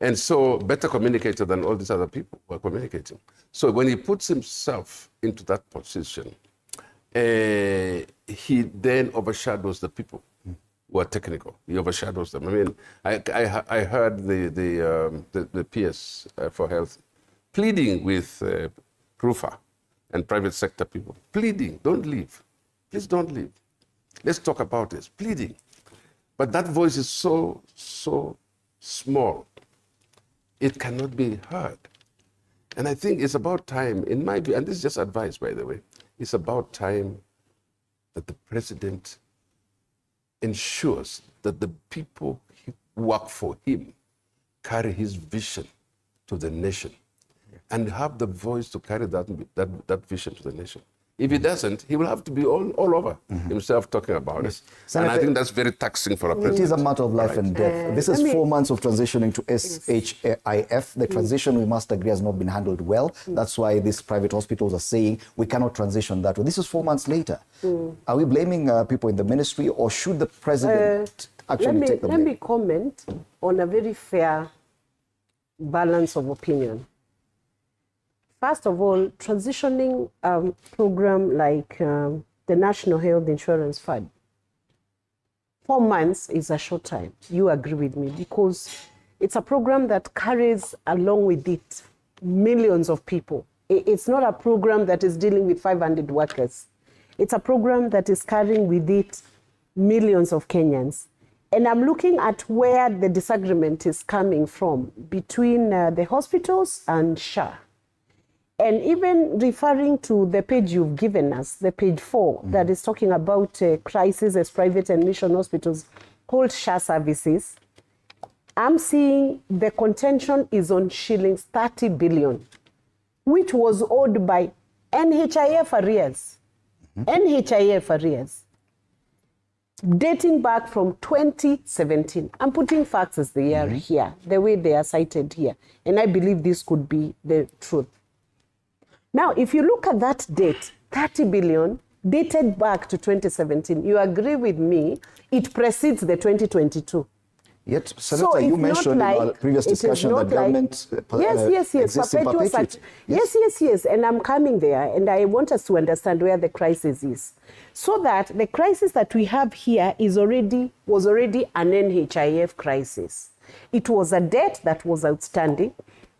And so better communicator than all these other people who are communicating. So when he puts himself into that position, he then overshadows the people who are technical. He overshadows them. I mean, I heard the PS for Health pleading with Rufa and private sector people, pleading, don't leave. Please don't leave. Let's talk about this, pleading. But that voice is so small, it cannot be heard. And I think it's about time, in my view, and this is just advice, by the way, it's about time that the president ensures that the people who work for him carry his vision to the nation and have the voice to carry that vision to the nation. If he doesn't, he will have to be all over himself talking about it. And I think that's very taxing for a president. It is a matter of life and death. This is 4 months of transitioning to SHAIF. The transition, we must agree, has not been handled well. That's why these private hospitals are saying we cannot transition that way. This is 4 months later. Are we blaming people in the ministry, or should the president actually take the blame? Let me comment on a very fair balance of opinion. First of all, transitioning a program like the National Health Insurance Fund, 4 months is a short time. You agree with me, because it's a program that carries along with it millions of people. It's not a program that is dealing with 500 workers. It's a program that is carrying with it millions of Kenyans. And I'm looking at where the disagreement is coming from between the hospitals and S.H.A. And even referring to the page you've given us, the page 4, that is talking about crisis as private and mission hospitals hold S.H.A. services, I'm seeing the contention is on shillings 30 billion, which was owed by NHIF arrears. NHIF arrears, dating back from 2017. I'm putting facts as they are here, the way they are cited here. And I believe this could be the truth. Now, if you look at that date, 30 billion, dated back to 2017, you agree with me, it precedes the 2022. Yet, Senator, you mentioned in our previous discussion that government exists in perpetuity. Yes, and I'm coming there, and I want us to understand where the crisis is. So that the crisis that we have here was already an NHIF crisis. It was a debt that was outstanding,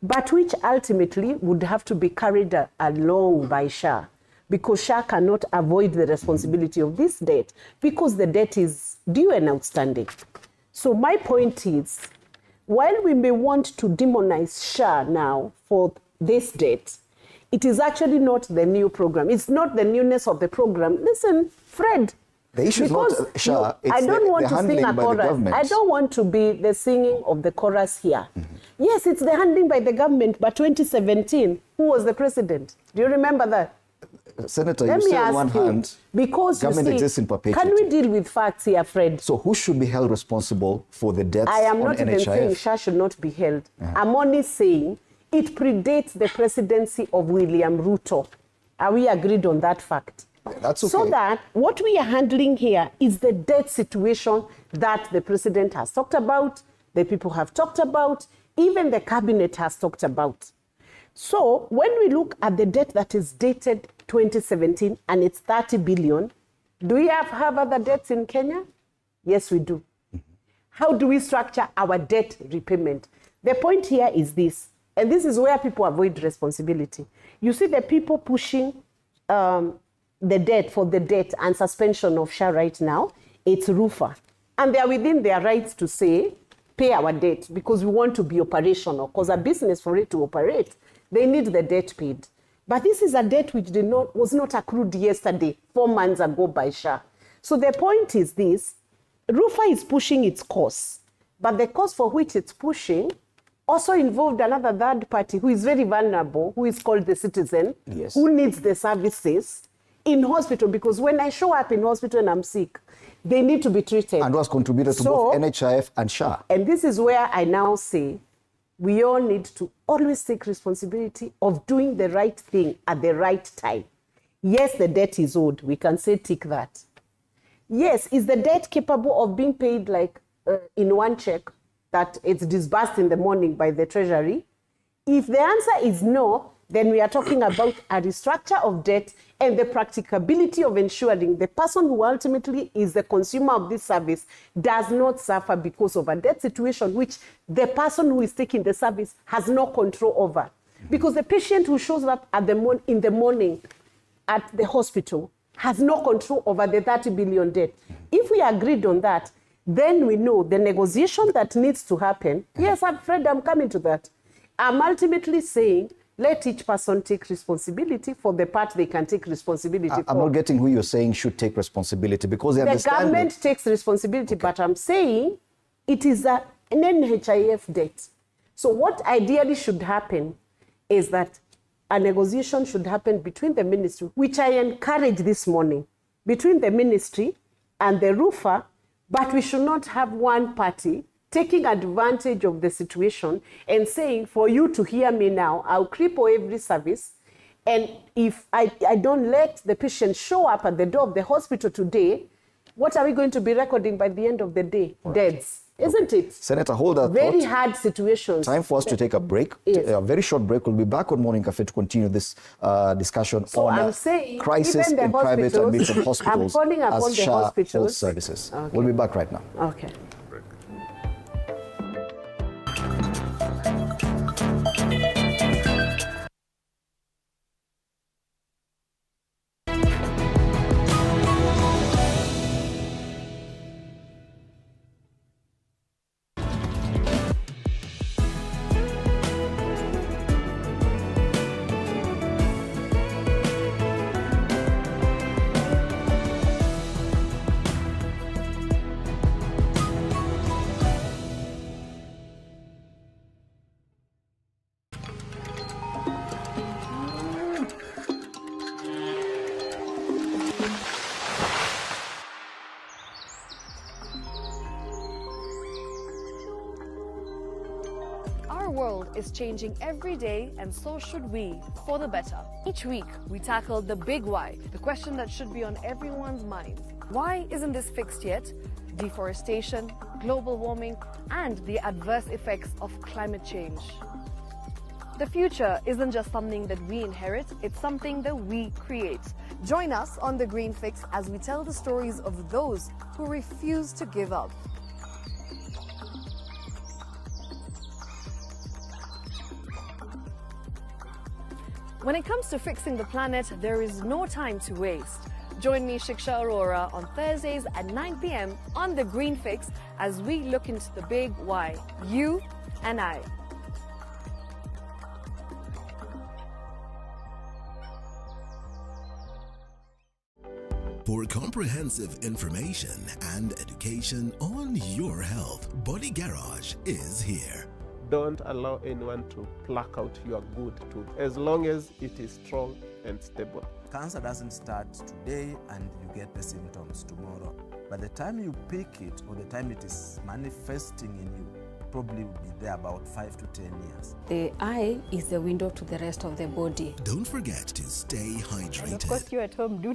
but which ultimately would have to be carried along by S.H.A. because S.H.A. cannot avoid the responsibility of this debt because the debt is due and outstanding. So my point is, while we may want to demonize S.H.A. now for this debt, it is actually not the new program. It's not the newness of the program. Listen, Fred. The issue is not S.H.A. It's I don't want the to sing a chorus. I don't want to be the singing of the chorus here. Yes, it's the handling by the government, but 2017, who was the president? Do you remember that? Senator, you say on one hand, because government exists in perpetuity. Can we deal with facts here, Fred? So who should be held responsible for the deaths on NHIF? I am not even saying S.H.A. should not be held. I'm only saying it predates the presidency of William Ruto. Are we agreed on that fact? That's okay. So that what we are handling here is the debt situation that the president has talked about, the people have talked about, even the cabinet has talked about. So when we look at the debt that is dated 2017 and it's 30 billion, do we have other debts in Kenya? Yes, we do. How do we structure our debt repayment? The point here is this, and this is where people avoid responsibility. You see the people pushing the debt for the debt and suspension of S.H.A. right now, it's RUFA. And they are within their rights to say, pay our debt because we want to be operational, because a business, for it to operate, they need the debt paid. But this is a debt which was not accrued yesterday, 4 months ago by S.H.A. So the point is this, RUFA is pushing its course, but the course for which it's pushing also involved another third party who is very vulnerable, who is called the citizen, who needs the services. in hospital, because when I show up in hospital and I'm sick, they need to be treated. And was contributed to both NHIF and S.H.A. And this is where I now say we all need to always take responsibility of doing the right thing at the right time. Yes, the debt is owed. We can say tick that. Yes, is the debt capable of being paid like in one check that it's disbursed in the morning by the Treasury? If the answer is no, then we are talking about a restructure of debt and the practicability of ensuring the person who ultimately is the consumer of this service does not suffer because of a debt situation which the person who is taking the service has no control over. Because the patient who shows up at in the morning at the hospital has no control over the 30 billion debt. If we agreed on that, then we know the negotiation that needs to happen. Yes, I'm afraid I'm coming to that. I'm ultimately saying, let each person take responsibility for the part they can take responsibility for. I'm not getting who you're saying should take responsibility, because they the government takes responsibility, but I'm saying it is an NHIF debt. So what ideally should happen is that a negotiation should happen between the ministry, which I encouraged this morning, between the ministry and the roofer, but we should not have one party taking advantage of the situation and saying, for you to hear me now, I'll cripple every service. And if I don't let the patient show up at the door of the hospital today, what are we going to be recording by the end of the day? Right. Deaths, isn't it? Senator, hold that Very thought. hard situations. Time for us to take a break, Yes. a very short break. We'll be back on Morning Cafe to continue this discussion on I'm saying, crisis even the in private and mission hospitals I'm calling upon as the S.H.A. hospitals. Health Services. Okay. We'll be back right now. Okay. Our world is changing every day, and so should we, for the better. Each week, we tackle the big why, the question that should be on everyone's mind. Why isn't this fixed yet? Deforestation, global warming, and the adverse effects of climate change. The future isn't just something that we inherit, it's something that we create. Join us on The Green Fix as we tell the stories of those who refuse to give up. When it comes to fixing the planet, there is no time to waste. Join me, S.H.A Aurora, on Thursdays at 9 p.m. on The Green Fix as we look into the big why, you and I. For comprehensive information and education on your health, Body Garage is here. Don't allow anyone to pluck out your good tooth as long as it is strong and stable. Cancer doesn't start today and you get the symptoms tomorrow. By the time you pick it or the time it is manifesting in you, probably will be there about 5 to 10 years. The eye is the window to the rest of the body. Don't forget to stay hydrated. And of course, you at home do.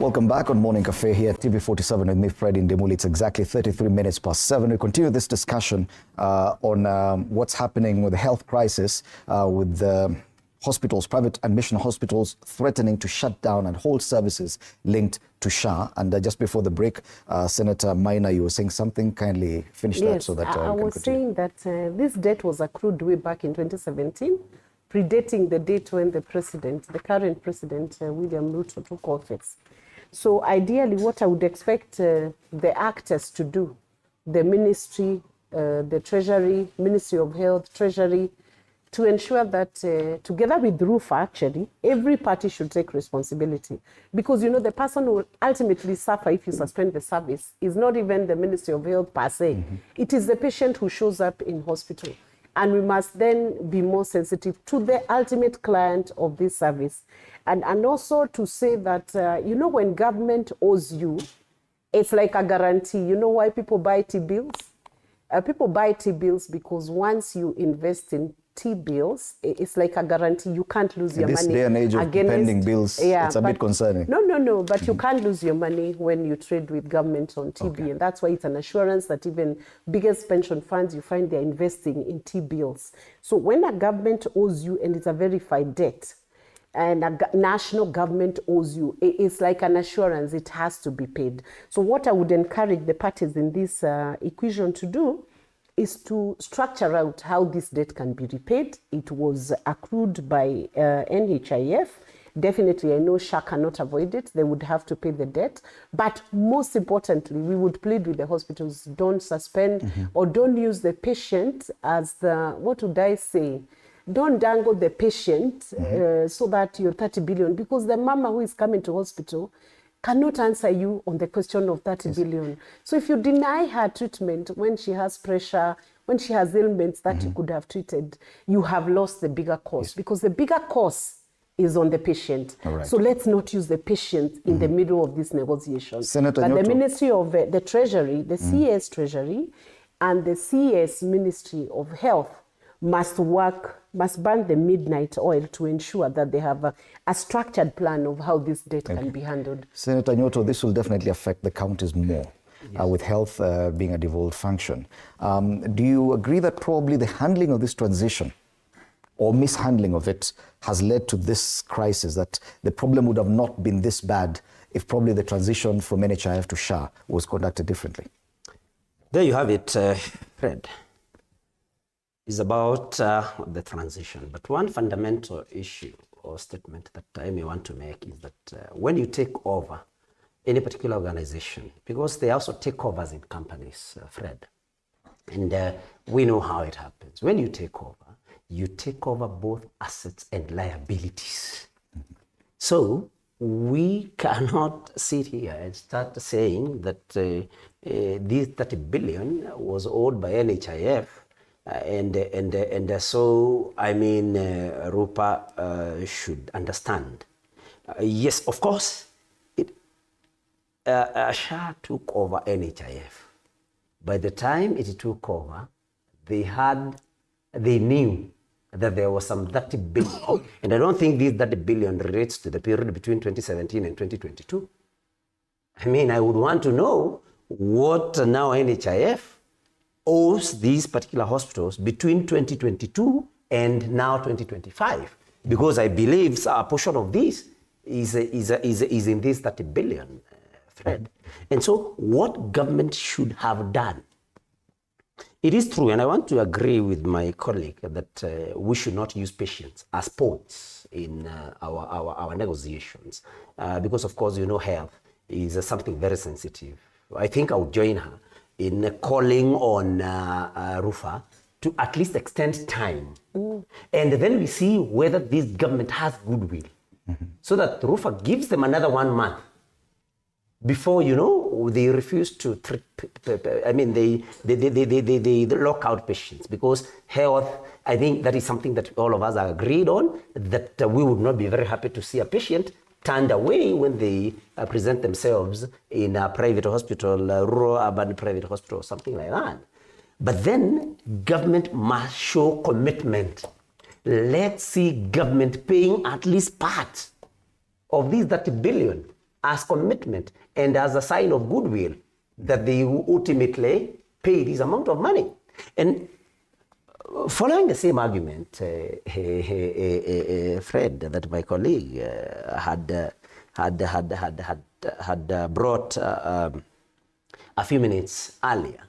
Welcome back on Morning Cafe here at TV47 with me, Fred Indemuli. It's exactly 33 minutes past 7. We continue this discussion on what's happening with the health crisis with hospitals, private and mission hospitals threatening to shut down and hold services linked to S.H.A. And just before the break, Senator Maina, you were saying something. Kindly finish that so that I was saying that this debt was accrued way back in 2017, predating the date when the current president, William Ruto, took office. So ideally, what I would expect the actors to do, the ministry, the Treasury, Ministry of Health, Treasury, to ensure that together with RUFA, actually, every party should take responsibility. Because, you know, the person who will ultimately suffer if you suspend the service is not even the Ministry of Health per se. It is the patient who shows up in hospital. And we must then be more sensitive to the ultimate client of this service. And also to say that, you know, when government owes you, it's like a guarantee. You know why people buy T-bills? People buy T-bills because once you invest in T-bills, it's like a guarantee. You can't lose your money. In this day and age of pending bills, it's a bit concerning. No, but you can't lose your money when you trade with government on TB. Okay. And that's why it's an assurance that even biggest pension funds, you find they're investing in T-bills. So when a government owes you, and it's a verified debt, and a national government owes you, it's like an assurance, it has to be paid. So what I would encourage the parties in this equation to do is to structure out how this debt can be repaid. It was accrued by NHIF. Definitely, I know S.H.A cannot avoid it. They would have to pay the debt. But most importantly, we would plead with the hospitals, don't suspend or don't use the patient as the, what would I say? Don't dangle the patient so that you're 30 billion, because the mama who is coming to hospital cannot answer you on the question of 30 billion. So if you deny her treatment when she has pressure, when she has ailments that you could have treated, you have lost the bigger cost, because the bigger cost is on the patient. Right. So let's not use the patient in the middle of this negotiation. Senator but Nyoto. The Ministry of the Treasury, the CES Treasury, and the CES Ministry of Health must burn the midnight oil to ensure that they have a structured plan of how this debt can be handled. Senator Nyoto, this will definitely affect the counties more, with health being a devolved function. Do you agree that probably the handling of this transition or mishandling of it has led to this crisis, that the problem would have not been this bad if probably the transition from NHIF to S.H.A was conducted differently? There you have it, Fred. Is about the transition. But one fundamental issue or statement that I may want to make is that when you take over any particular organization, because they also take overs in companies, Fred, and we know how it happens. When you take over both assets and liabilities. So we cannot sit here and start saying that this 30 billion was owed by NHIF. And so, I mean, Rupa should understand. Yes, of course, S.H.A took over NHIF. By the time it took over, they knew that there was some 30 billion. And I don't think this 30 billion relates to the period between 2017 and 2022. I mean, I would want to know what now NHIF owes these particular hospitals between 2022 and now 2025, because I believe a portion of this is in this 30 billion thread. And so what government should have done, it is true, and I want to agree with my colleague that we should not use patients as pawns in our negotiations, because of course, you know, health is something very sensitive. I think I would join her in calling on Rufa to at least extend time. And then we see whether this government has goodwill. So that Rufa gives them another 1 month before, you know, they refuse to treat, I mean, they lock out patients, because health, I think that is something that all of us are agreed on, that we would not be very happy to see a patient turned away when they present themselves in a private hospital, rural, urban private hospital, or something like that. But then government must show commitment. Let's see government paying at least part of these 30 billion as commitment and as a sign of goodwill that they ultimately pay this amount of money. And following the same argument, Fred, that my colleague had brought a few minutes earlier,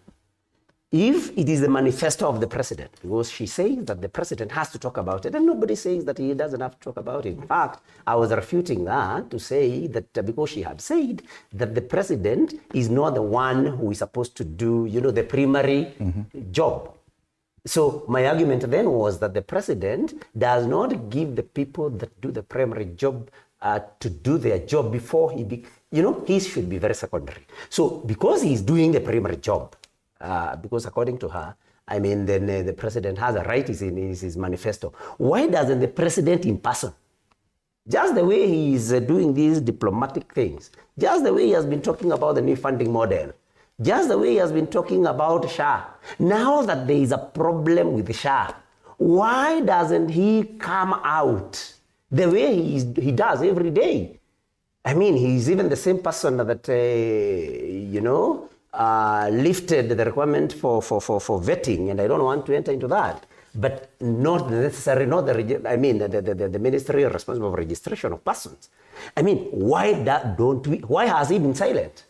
if it is the manifesto of the president, because she says that the president has to talk about it, and nobody says that he doesn't have to talk about it. In fact, I was refuting that to say that because she had said that the president is not the one who is supposed to do, you know, the primary job. So my argument then was that the president does not give the people that do the primary job to do their job before he should be very secondary. So because he's doing the primary job, because according to her, I mean, then the president has a right, is in his manifesto. Why doesn't the president in person, just the way he is doing these diplomatic things, just the way he has been talking about the new funding model, just the way he has been talking about S.H.A, now that there is a problem with S.H.A, why doesn't he come out the way he does every day? I mean, he's even the same person that, lifted the requirement for vetting, and I don't want to enter into that, but not necessarily, the ministry responsible for registration of persons. I mean, why has he been silent?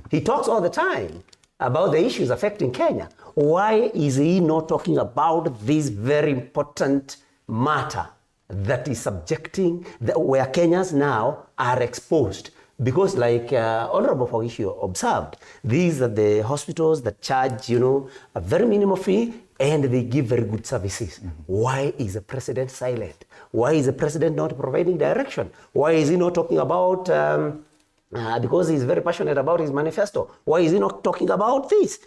He talks all the time about the issues affecting Kenya. Why is he not talking about this very important matter that is subjecting, where Kenyans now are exposed? Because like Honorable Fogisho observed, these are the hospitals that charge, a very minimum fee, and they give very good services. Why is the president silent? Why is the president not providing direction? Why is he not talking about, because he's very passionate about his manifesto, why is he not talking about this?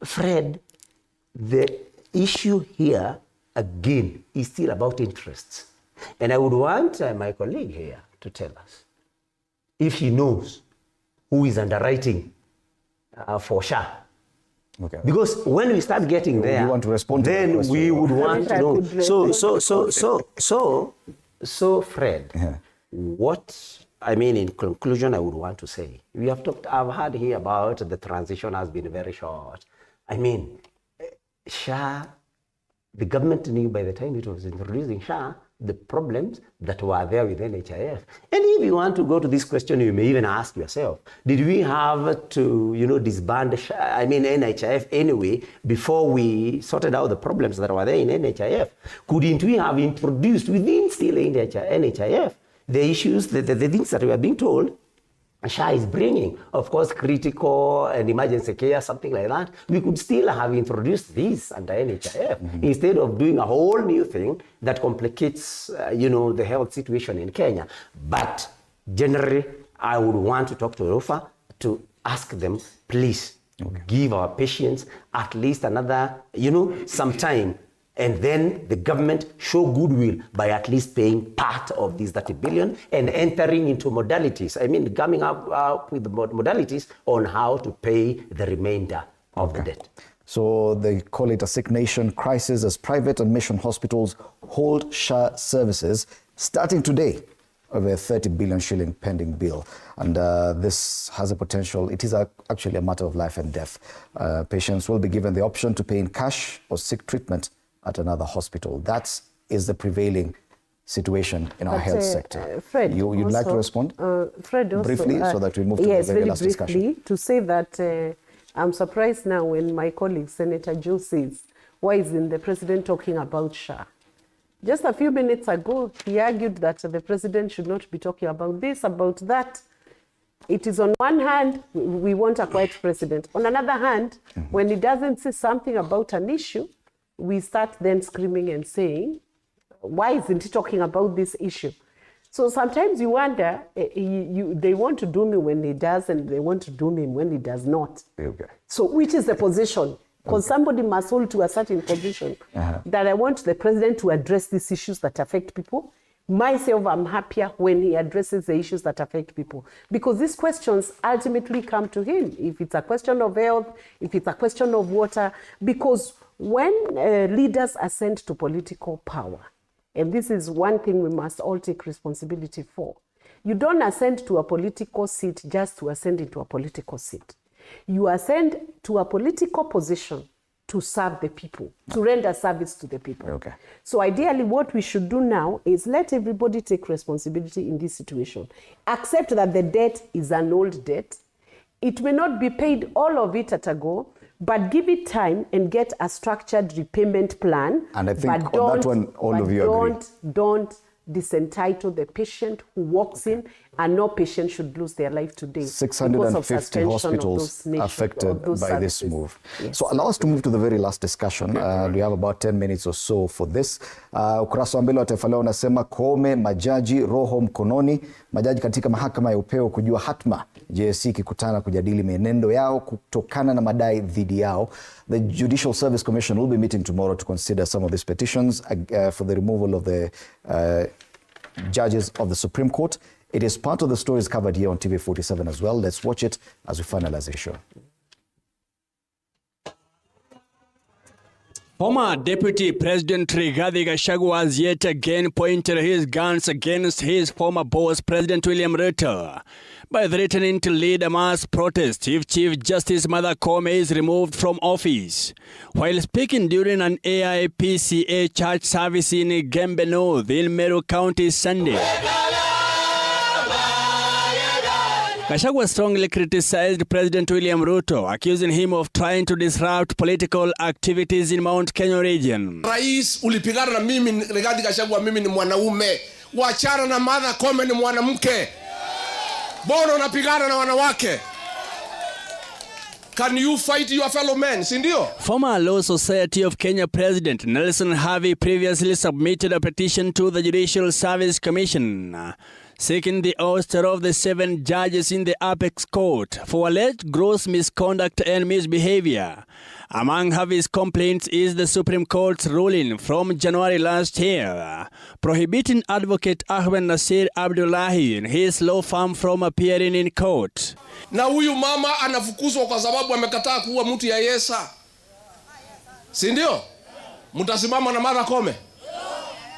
Fred, the issue here, again, is still about interests. And I would want my colleague here to tell us if he knows who is underwriting for S.H.A. Okay. Because when we start getting there, you want to respond to then we would want to know. So Fred, in conclusion, I would want to say, I've heard here about the transition has been very short. S.H.A, the government knew by the time it was introducing S.H.A the problems that were there with NHIF. And if you want to go to this question, you may even ask yourself, did we have to, disband NHIF anyway before we sorted out the problems that were there in NHIF? Couldn't we have introduced within still NHIF the issues, the things that we are being told S.H.A is bringing, of course, critical and emergency care, something like that? We could still have introduced this under NHIF instead of doing a whole new thing that complicates, the health situation in Kenya. But generally, I would want to talk to RUFA to ask them, please give our patients at least another, some time. And then the government show goodwill by at least paying part of these 30 billion and entering into modalities. Coming up with the modalities on how to pay the remainder of the debt. So they call it a sick nation crisis as private and mission hospitals hold S.H.A services starting today over a 30 billion shilling pending bill. And this has a potential, it is actually a matter of life and death. Patients will be given the option to pay in cash or seek treatment at another hospital. That is the prevailing situation in our health sector. Fred, you'd like to respond? Fred, also, briefly, so that we move to the very last discussion. To say that I'm surprised now when my colleague Senator Joe says, why isn't the president talking about S.H.A? Just a few minutes ago, he argued that the president should not be talking about this, about that. It is on one hand, we want a quiet president. On another hand, when he doesn't say something about an issue, we start then screaming and saying, why isn't he talking about this issue? So sometimes you wonder, they want to doom him when he does, and they want to doom him when he does not. Okay. So which is the position? Because somebody must hold to a certain position that I want the president to address these issues that affect people. Myself, I'm happier when he addresses the issues that affect people, because these questions ultimately come to him. If it's a question of health, if it's a question of water, because when leaders ascend to political power, and this is one thing we must all take responsibility for, you don't ascend to a political seat just to ascend into a political seat. You ascend to a political position to serve the people, to render service to the people. Okay. So ideally, what we should do now is let everybody take responsibility in this situation. Accept that the debt is an old debt. It may not be paid all of it at a go, but give it time and get a structured repayment plan. And I think on that one, all of you agree. Don't disentitle the patient who walks in And no patient should lose their life today. 650 hospitals affected by this move. Yes. So allow us to move to the very last discussion. We have about 10 minutes or so for this. Ukurasa wa mbele wa Taifa Leo unasema Koome, majaji roho mkononi. Majaji katika mahakama ya upeo kujua hatma JSC ikikutana kujadili mienendo yao kutokana na madai dhidi yao. The Judicial Service Commission will be meeting tomorrow to consider some of these petitions for the removal of the judges of the Supreme Court. It is part of the stories covered here on TV47 as well. Let's watch it as we finalize the show. Former Deputy President Rigathi Gachagua has yet again pointed his guns against his former boss, President William Ruto, by threatening to lead a mass protest if Chief Justice Martha Koome is removed from office. While speaking during an AIPCA church service in Gembe North in Meru County Sunday, Gachagua strongly criticized President William Ruto, accusing him of trying to disrupt political activities in Mount Kenya region. Rais, ulipigana na mimi Rigathi Gachagua, mimi ni mwanaume. Wachana na Martha Koome, ni mwanamke. Mbona unapigana na wanawake? Can you fight your fellow men, sindio? Former Law Society of Kenya President Nelson Harvey previously submitted a petition to the Judicial Service Commission seeking the ouster of the 7 judges in the Apex Court for alleged gross misconduct and misbehavior. Among Harvey's complaints is the Supreme Court's ruling from January last year, prohibiting advocate Ahmed Nasir Abdullahi and his law firm from appearing in court. Na huyu mama anafukuzwa kwa sababu amekataa kuwa mtu ya Yesa. Sindio? Mutasimama na Martha Koome?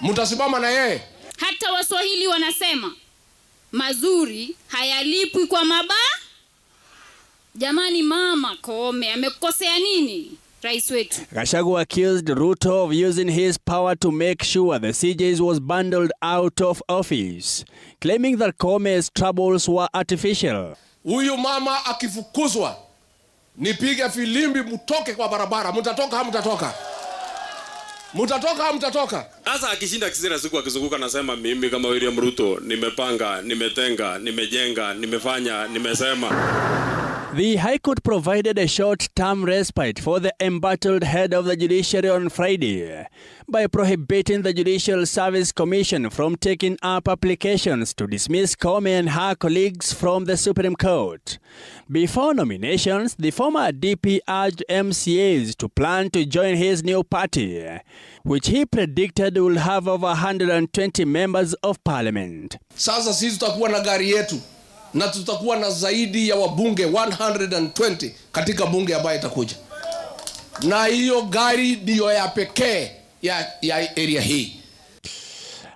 Mutasimama na yeye? Hata Waswahili wanasema mazuri hayalipwi kwa mabaya. Jamani, Mama Koome amekosea nini rais wetu? Gachagua accused Ruto of using his power to make sure the CJs was bundled out of office, claiming that Koome's troubles were artificial. Huyu mama akifukuzwa, nipige filimbi mutoke kwa barabara. Mutatoka hamtatoka? Mutatoka hamtatoka? Sasa akishinda kisira siku akizunguka nasema mimi kama William Ruto nimepanga, nimetenga, nimejenga, nimefanya, nimesema. The High Court provided a short-term respite for the embattled head of the judiciary on Friday by prohibiting the Judicial Service Commission from taking up applications to dismiss Koome and her colleagues from the Supreme Court. Before nominations, the former DP urged MCAs to plan to join his new party, which he predicted will have over 120 members of parliament. Sasa sisi tutakuwa na gari yetu na tutakuwa na zaidi ya wabunge 120 katika bunge ambayo itakuja. Na hiyo gari ndio ya pekee ya area hii.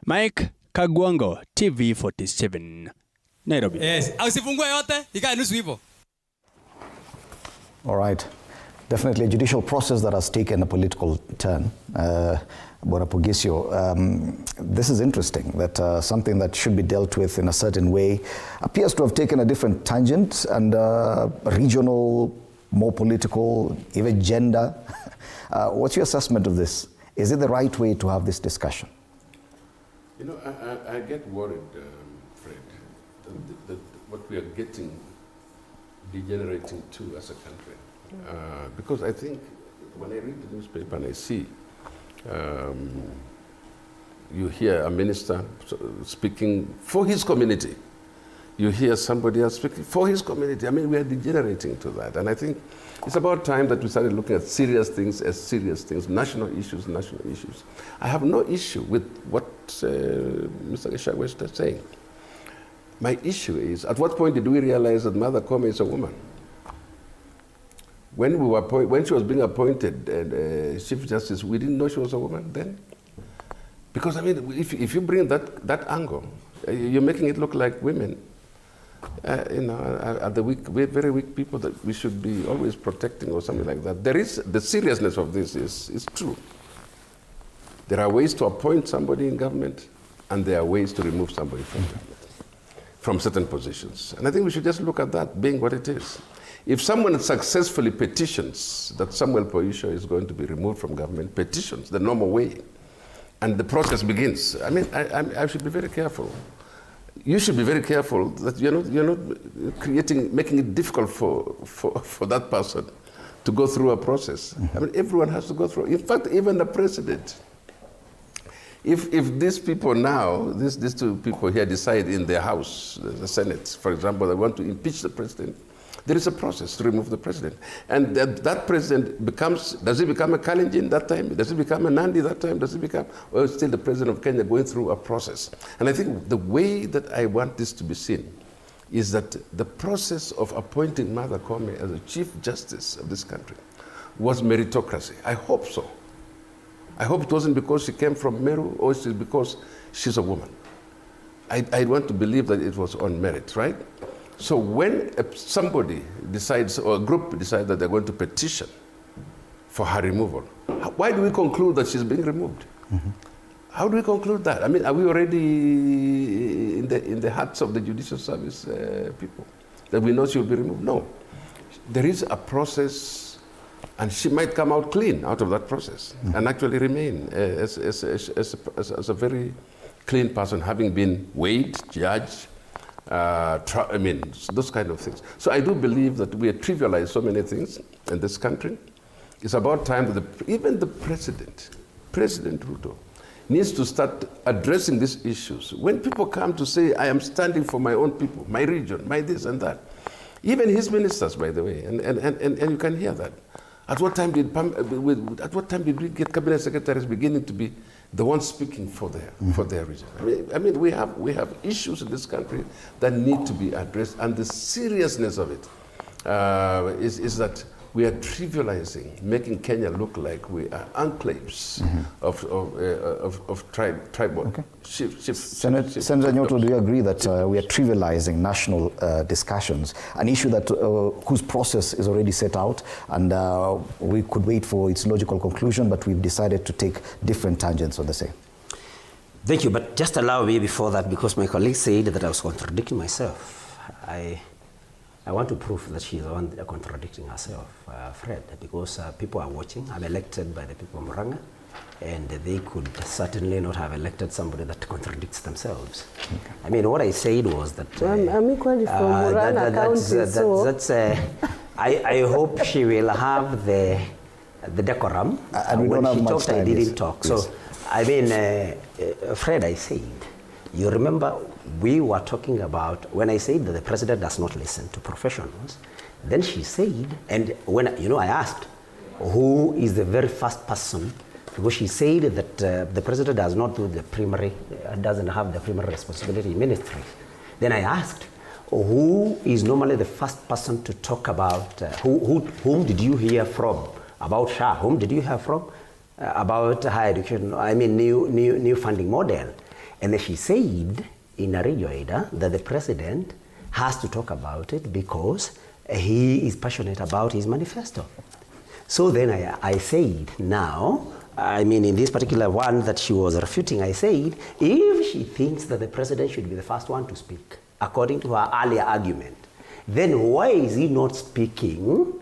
Mike Kagwango, TV47, Nairobi. Yes, usifungue yote, ikae nusu hivyo. All right. Definitely a judicial process that has taken a political turn. Bwana Pogisio, this is interesting that something that should be dealt with in a certain way appears to have taken a different tangent and regional, more political, even gender. What's your assessment of this? Is it the right way to have this discussion? You know, I get worried, Fred, that what we are getting degenerating to as a country. Because I think when I read the newspaper and I see you hear a minister speaking for his community, you hear somebody else speaking for his community. I mean, we are degenerating to that. And I think it's about time that we started looking at serious things as serious things, national issues. I have no issue with what Mr. Gachagua is saying. My issue is, at what point did we realize that Martha Koome is a woman? When she was being appointed Chief Justice, we didn't know she was a woman then. Because I mean, if you bring that angle, you're making it look like women, you know, are the weak, very weak people that we should be always protecting or something like that. There is the seriousness of this is true. There are ways to appoint somebody in government, and there are ways to remove somebody from government, from certain positions. And I think we should just look at that being what it is. If someone successfully petitions that Samuel Poisho is going to be removed from government, petitions the normal way, and the process begins, I mean, I should be very careful. you should be very careful that you're not making it difficult for that person to go through a process. I mean, everyone has to go through. In fact, even the president. If these people now, these two people here decide in their house, the Senate, for example, they want to impeach the president, there is a process to remove the president. And that president does he become a Kalenjin that time? Does he become a Nandi that time? Does he become, or still the president of Kenya going through a process? And I think the way that I want this to be seen is that the process of appointing Martha Koome as the Chief Justice of this country was meritocracy. I hope so. I hope it wasn't because she came from Meru or it's because she's a woman. I want to believe that it was on merit, right? So when somebody decides, or a group decides that they're going to petition for her removal, why do we conclude that she's being removed? Mm-hmm. How do we conclude that? I mean, are we already in the hearts of the judicial service people that we know she will be removed? No. There is a process, and she might come out clean out of that process and actually remain as a very clean person, having been weighed, judged, I mean, those kind of things. So I do believe that we trivialize so many things in this country. It's about time that even the President Ruto, needs to start addressing these issues. When people come to say, I am standing for my own people, my region, my this and that, even his ministers, by the way, and you can hear that. At what time did we get cabinet secretaries beginning to be the ones speaking for their region? I mean, we have issues in this country that need to be addressed, and the seriousness of it is that we are trivializing, making Kenya look like we are enclaves of tribal. Okay. Senator Nyoto, do you agree that we are trivializing national discussions, an issue that whose process is already set out, and we could wait for its logical conclusion, but we've decided to take different tangents on the same? Thank you, but just allow me before that, because my colleague said that I was contradicting myself. I want to prove that she's the one contradicting herself, Fred, because people are watching. I'm elected by the people of Murang'a, and they could certainly not have elected somebody that contradicts themselves. Okay. I mean, what I said was that... I'm equally from Murang'a County, so... I hope she will have the decorum. And when she talked, I didn't talk. Yes. So, I mean, Fred, I said, you remember we were talking about, when I said that the president does not listen to professionals, then she said, and when, I asked, who is the very first person, because she said that the president does not do the primary, doesn't have the primary responsibility in ministry. Then I asked, who is normally the first person to talk about, whom did you hear from about S.H.A? Whom did you hear from about higher education, I mean new funding model? And then she said, in a radio Ada, that the president has to talk about it because he is passionate about his manifesto. So then I said, now, I mean, in this particular one that she was refuting, I said, if she thinks that the president should be the first one to speak, according to her earlier argument, then why is he not speaking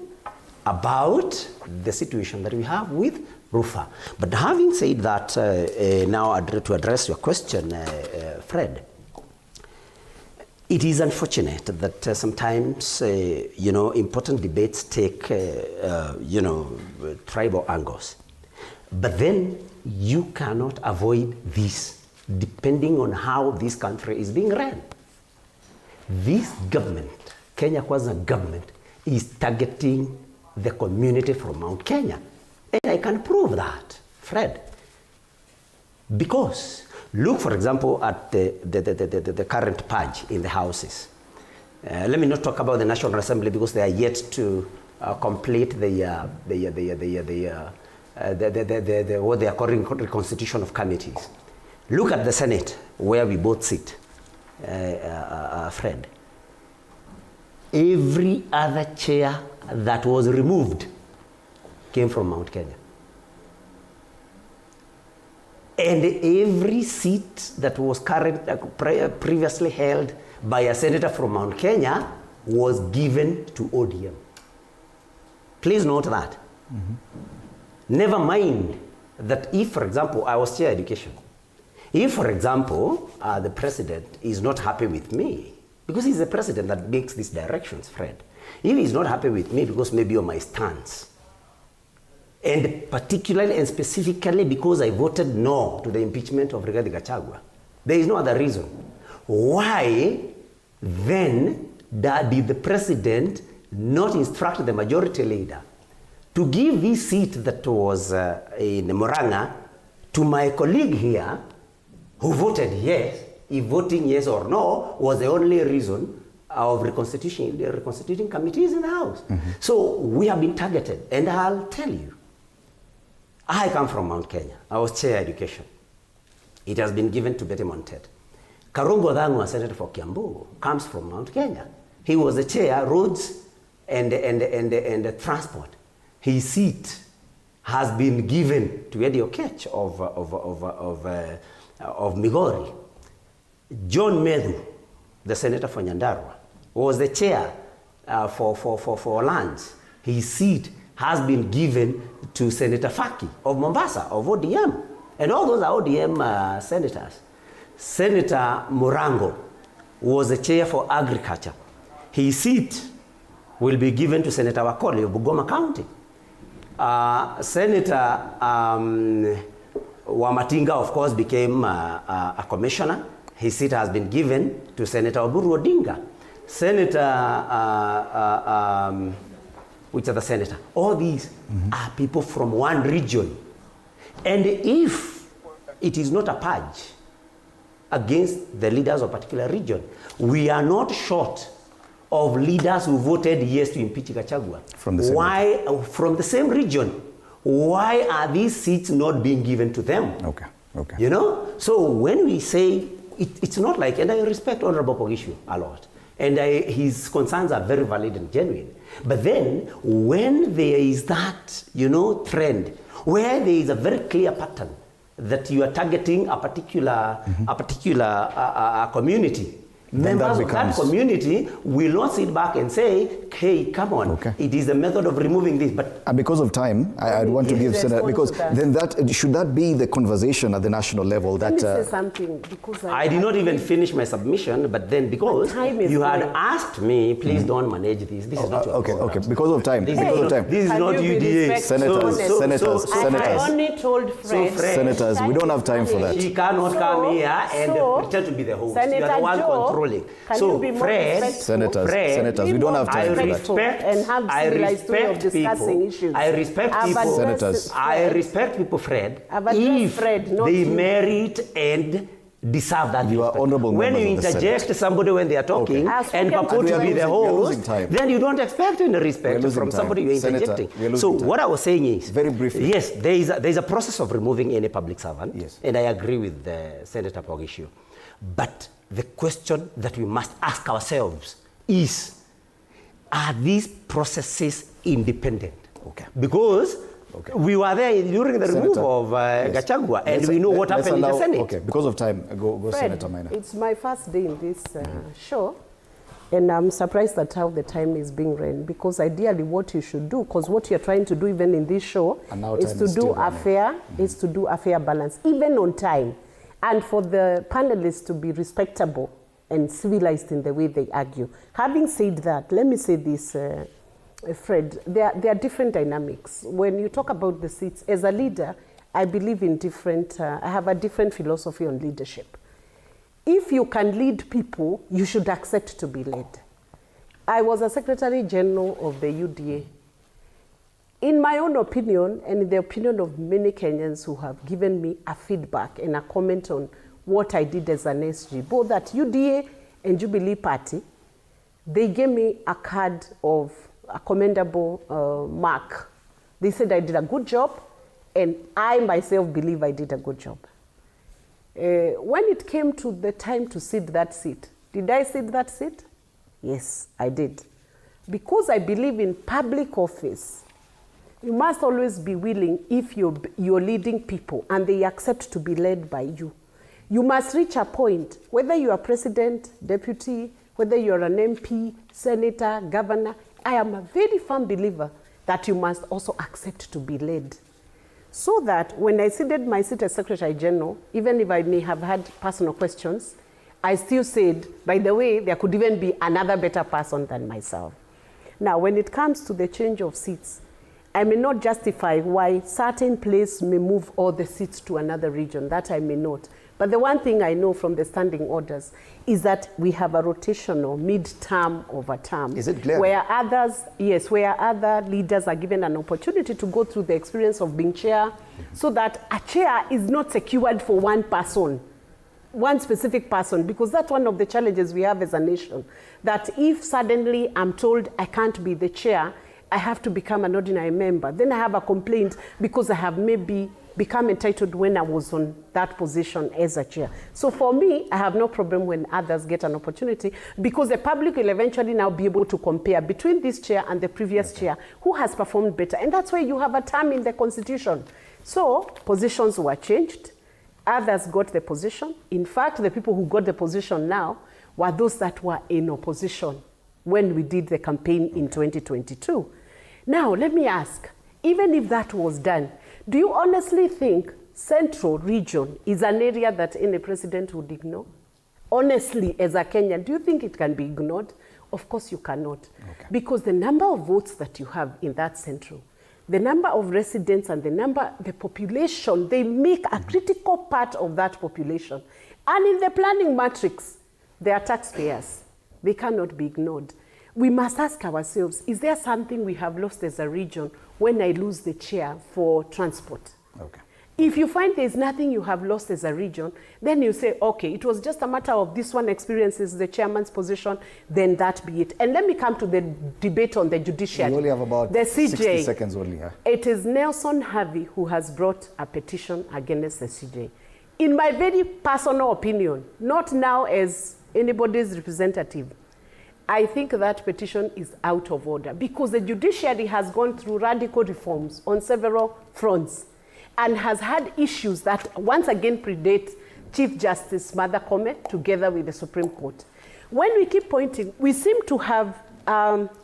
about the situation that we have with Rufa? But having said that, now to address your question, Fred, it is unfortunate that sometimes, important debates take, tribal angles. But then you cannot avoid this, depending on how this country is being run. This government, Kenya Kwanza government, is targeting the community from Mount Kenya. And I can prove that, Fred. Because look, for example, at the current purge in the houses. Let me not talk about the National Assembly because they are yet to complete what they are calling reconstitution of committees. Look at the Senate, where we both sit, Fred. Every other chair that was removed came from Mount Kenya. And every seat that was previously held by a senator from Mount Kenya was given to ODM. Please note that. Never mind that if, for example, I was chair education, If, for example, the president is not happy with me, because he's the president that makes these directions, Fred. If he's not happy with me because maybe of my stance, and particularly and specifically because I voted no to the impeachment of Rigathi Gachagua, there is no other reason. Why then did the president not instruct the majority leader to give this seat that was in Murang'a to my colleague here who voted yes? If voting yes or no was the only reason of reconstituting the reconstituting committees in the House. So we have been targeted, and I'll tell you, I come from Mount Kenya. I was chair education. It has been given to Betty Montet. Karungo Dhangwa, senator for Kiambu, comes from Mount Kenya. He was the chair, roads and transport. His seat has been given to Eddie Okech of Migori. John Medhu, the senator for Nyandarua, was the chair for lands. His seat has been given to Senator Faki of Mombasa, of ODM. And all those are ODM senators. Senator Murango was the chair for agriculture. His seat will be given to Senator Wakoli of Bungoma County. Senator Wamatinga, of course, became a commissioner. His seat has been given to Senator Oburu Odinga. Senator, which other senator? All these are people from one region. And if it is not a purge against the leaders of a particular region, we are not short of leaders who voted yes to impeach Gachagua. From the same region. From the same region. Why are these seats not being given to them? Okay. You know? So when we say, it's not like, and I respect Honorable Pogishu a lot, and his concerns are very valid and genuine. But then, when there is that, trend, where there is a very clear pattern that you are targeting a particular community, members of that community will not sit back and say, hey, come on, it is the method of removing this. But because of time, I'd want to give Senator, because then should that be the conversation at the national level? That, Let me say something, because I did not even finish my submission, but then because you had asked me, please don't manage this. This is not your okay, because of time. This is not UDA. Senators. I only told Fred. Senators, we don't have time for that. She cannot come here and pretend to be the host. Senator You are the one controlling. So, Fred, Senators, we don't have time for that. I respect people. I respect people. Senators. I respect people, Fred, if they merit and deserve that. You are honorable when you members of the interject Senate. somebody when they are talking and purport to be the host, then you don't expect any respect from somebody you're interjecting. So what I was saying is, very briefly, yes, there is a process of removing any public servant, and I agree with Senator Pogishu. But the question that we must ask ourselves is, are these processes independent? Because we were there during the remove of Gachagua, and we know what happened in the Senate. Okay, because of time, go Fred, Senator Maina. It's my first day in this show, and I'm surprised at how the time is being ran, because ideally what you should do, because what you're trying to do even in this show is to do a fair balance, even on time. And for the panelists to be respectable and civilized in the way they argue. Having said that, let me say this, Fred, there are different dynamics. When you talk about the seats, as a leader, I believe in different, I have a different philosophy on leadership. If you can lead people, you should accept to be led. I was a Secretary General of the UDA. In my own opinion, and in the opinion of many Kenyans who have given me a feedback and a comment on what I did as an SG, both at UDA and Jubilee Party, they gave me a card of a commendable mark. They said I did a good job, and I myself believe I did a good job. When it came to the time to sit that seat, did I sit that seat? Yes, I did. Because I believe in public office, you must always be willing, if you're leading people and they accept to be led by you. You must reach a point, whether you are president, deputy, whether you're an MP, senator, governor, I am a very firm believer that you must also accept to be led. so that when I ceded my seat as Secretary General, even if I may have had personal questions, I still said, by the way, there could even be another better person than myself. Now, when it comes to the change of seats, I may not justify why certain place may move all the seats to another region. That I may not. But the one thing I know from the standing orders is that we have a rotational mid-term over term. Is it clear? Where others, yes, where other leaders are given an opportunity to go through the experience of being chair, so that a chair is not secured for one person, one specific person, because that's one of the challenges we have as a nation. That if suddenly I'm told I can't be the chair, I have to become an ordinary member. Then I have a complaint because I have maybe become entitled when I was on that position as a chair. So for me, I have no problem when others get an opportunity, because the public will eventually now be able to compare between this chair and the previous chair, who has performed better. And that's why you have a term in the Constitution. So positions were changed. Others got the position. In fact, the people who got the position now were those that were in opposition when we did the campaign in 2022. Now, let me ask, even if that was done, do you honestly think Central Region is an area that any president would ignore? Honestly, as a Kenyan, do you think it can be ignored? Of course you cannot. Okay. Because the number of votes that you have in that Central, the number of residents and the population, they make a critical part of that population. And in the planning matrix, they are taxpayers. They cannot be ignored. We must ask ourselves, is there something we have lost as a region when I lose the chair for transport? Okay. If you find there's nothing you have lost as a region, then you say, okay, it was just a matter of this one experiences the chairman's position, then that be it. And let me come to the debate on the judiciary. We only have about the CJ, 60 seconds only. Huh? It is Nelson Harvey who has brought a petition against the CJ. In my very personal opinion, not now as anybody's representative, I think that petition is out of order, because the judiciary has gone through radical reforms on several fronts and has had issues that once again predate Chief Justice Martha Koome together with the Supreme Court. When we keep pointing, we seem to have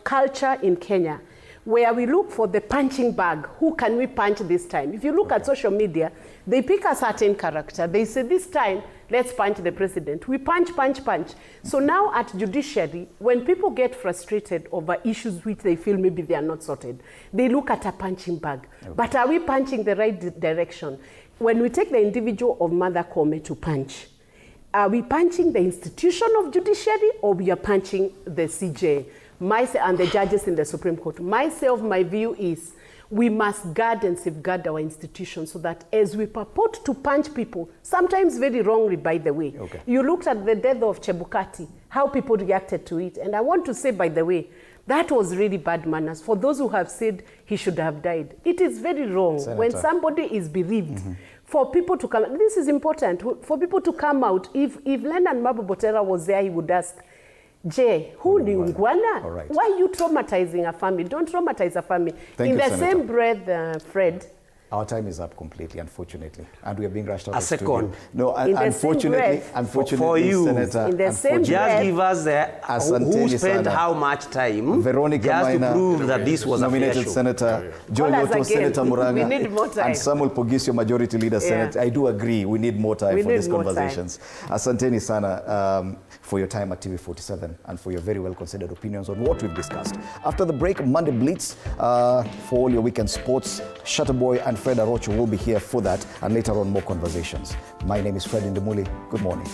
culture in Kenya where we look for the punching bag. Who can we punch this time? If you look at social media, they pick a certain character. They say, this time, let's punch the president. We punch, punch, punch. So now at judiciary, when people get frustrated over issues which they feel maybe they are not sorted, they look at a punching bag. Okay. But are we punching the right direction? When we take the individual of Martha Koome to punch, are we punching the institution of judiciary, or we are punching the CJ? Myself and the judges in the Supreme Court. My view is we must guard and safeguard our institutions so that as we purport to punch people, sometimes very wrongly, by the way. Okay. You looked at the death of Chebukati, how people reacted to it. And I want to say, by the way, that was really bad manners. For those who have said he should have died, it is very wrong. Senator, when somebody is bereaved, for people to come, this is important, for people to come out. If Leonard Mabobotera was there, he would ask, Jay, who ni ungwana? Right. Why are you traumatizing a family? Don't traumatize a family. In the same breath, Fred. Our time is up completely, unfortunately, and we are being rushed out. A second. No, unfortunately, for you, Senator, in the same just give us who spent how much time Veronica just Maina, to prove that this was nominated a fair show. Senator John Yoto, Senator Muranga, we need more time. and Samuel Pogisio, Majority Leader, Senate. I do agree, we need more time for these conversations. Asanteni sana for your time at TV47 and for your very well-considered opinions on what we've discussed. After the break, Monday Blitz, for all your weekend sports, Shutterboy and Fred Arocho will be here for that, and later on more conversations. My name is Fred Indemuli. Good morning.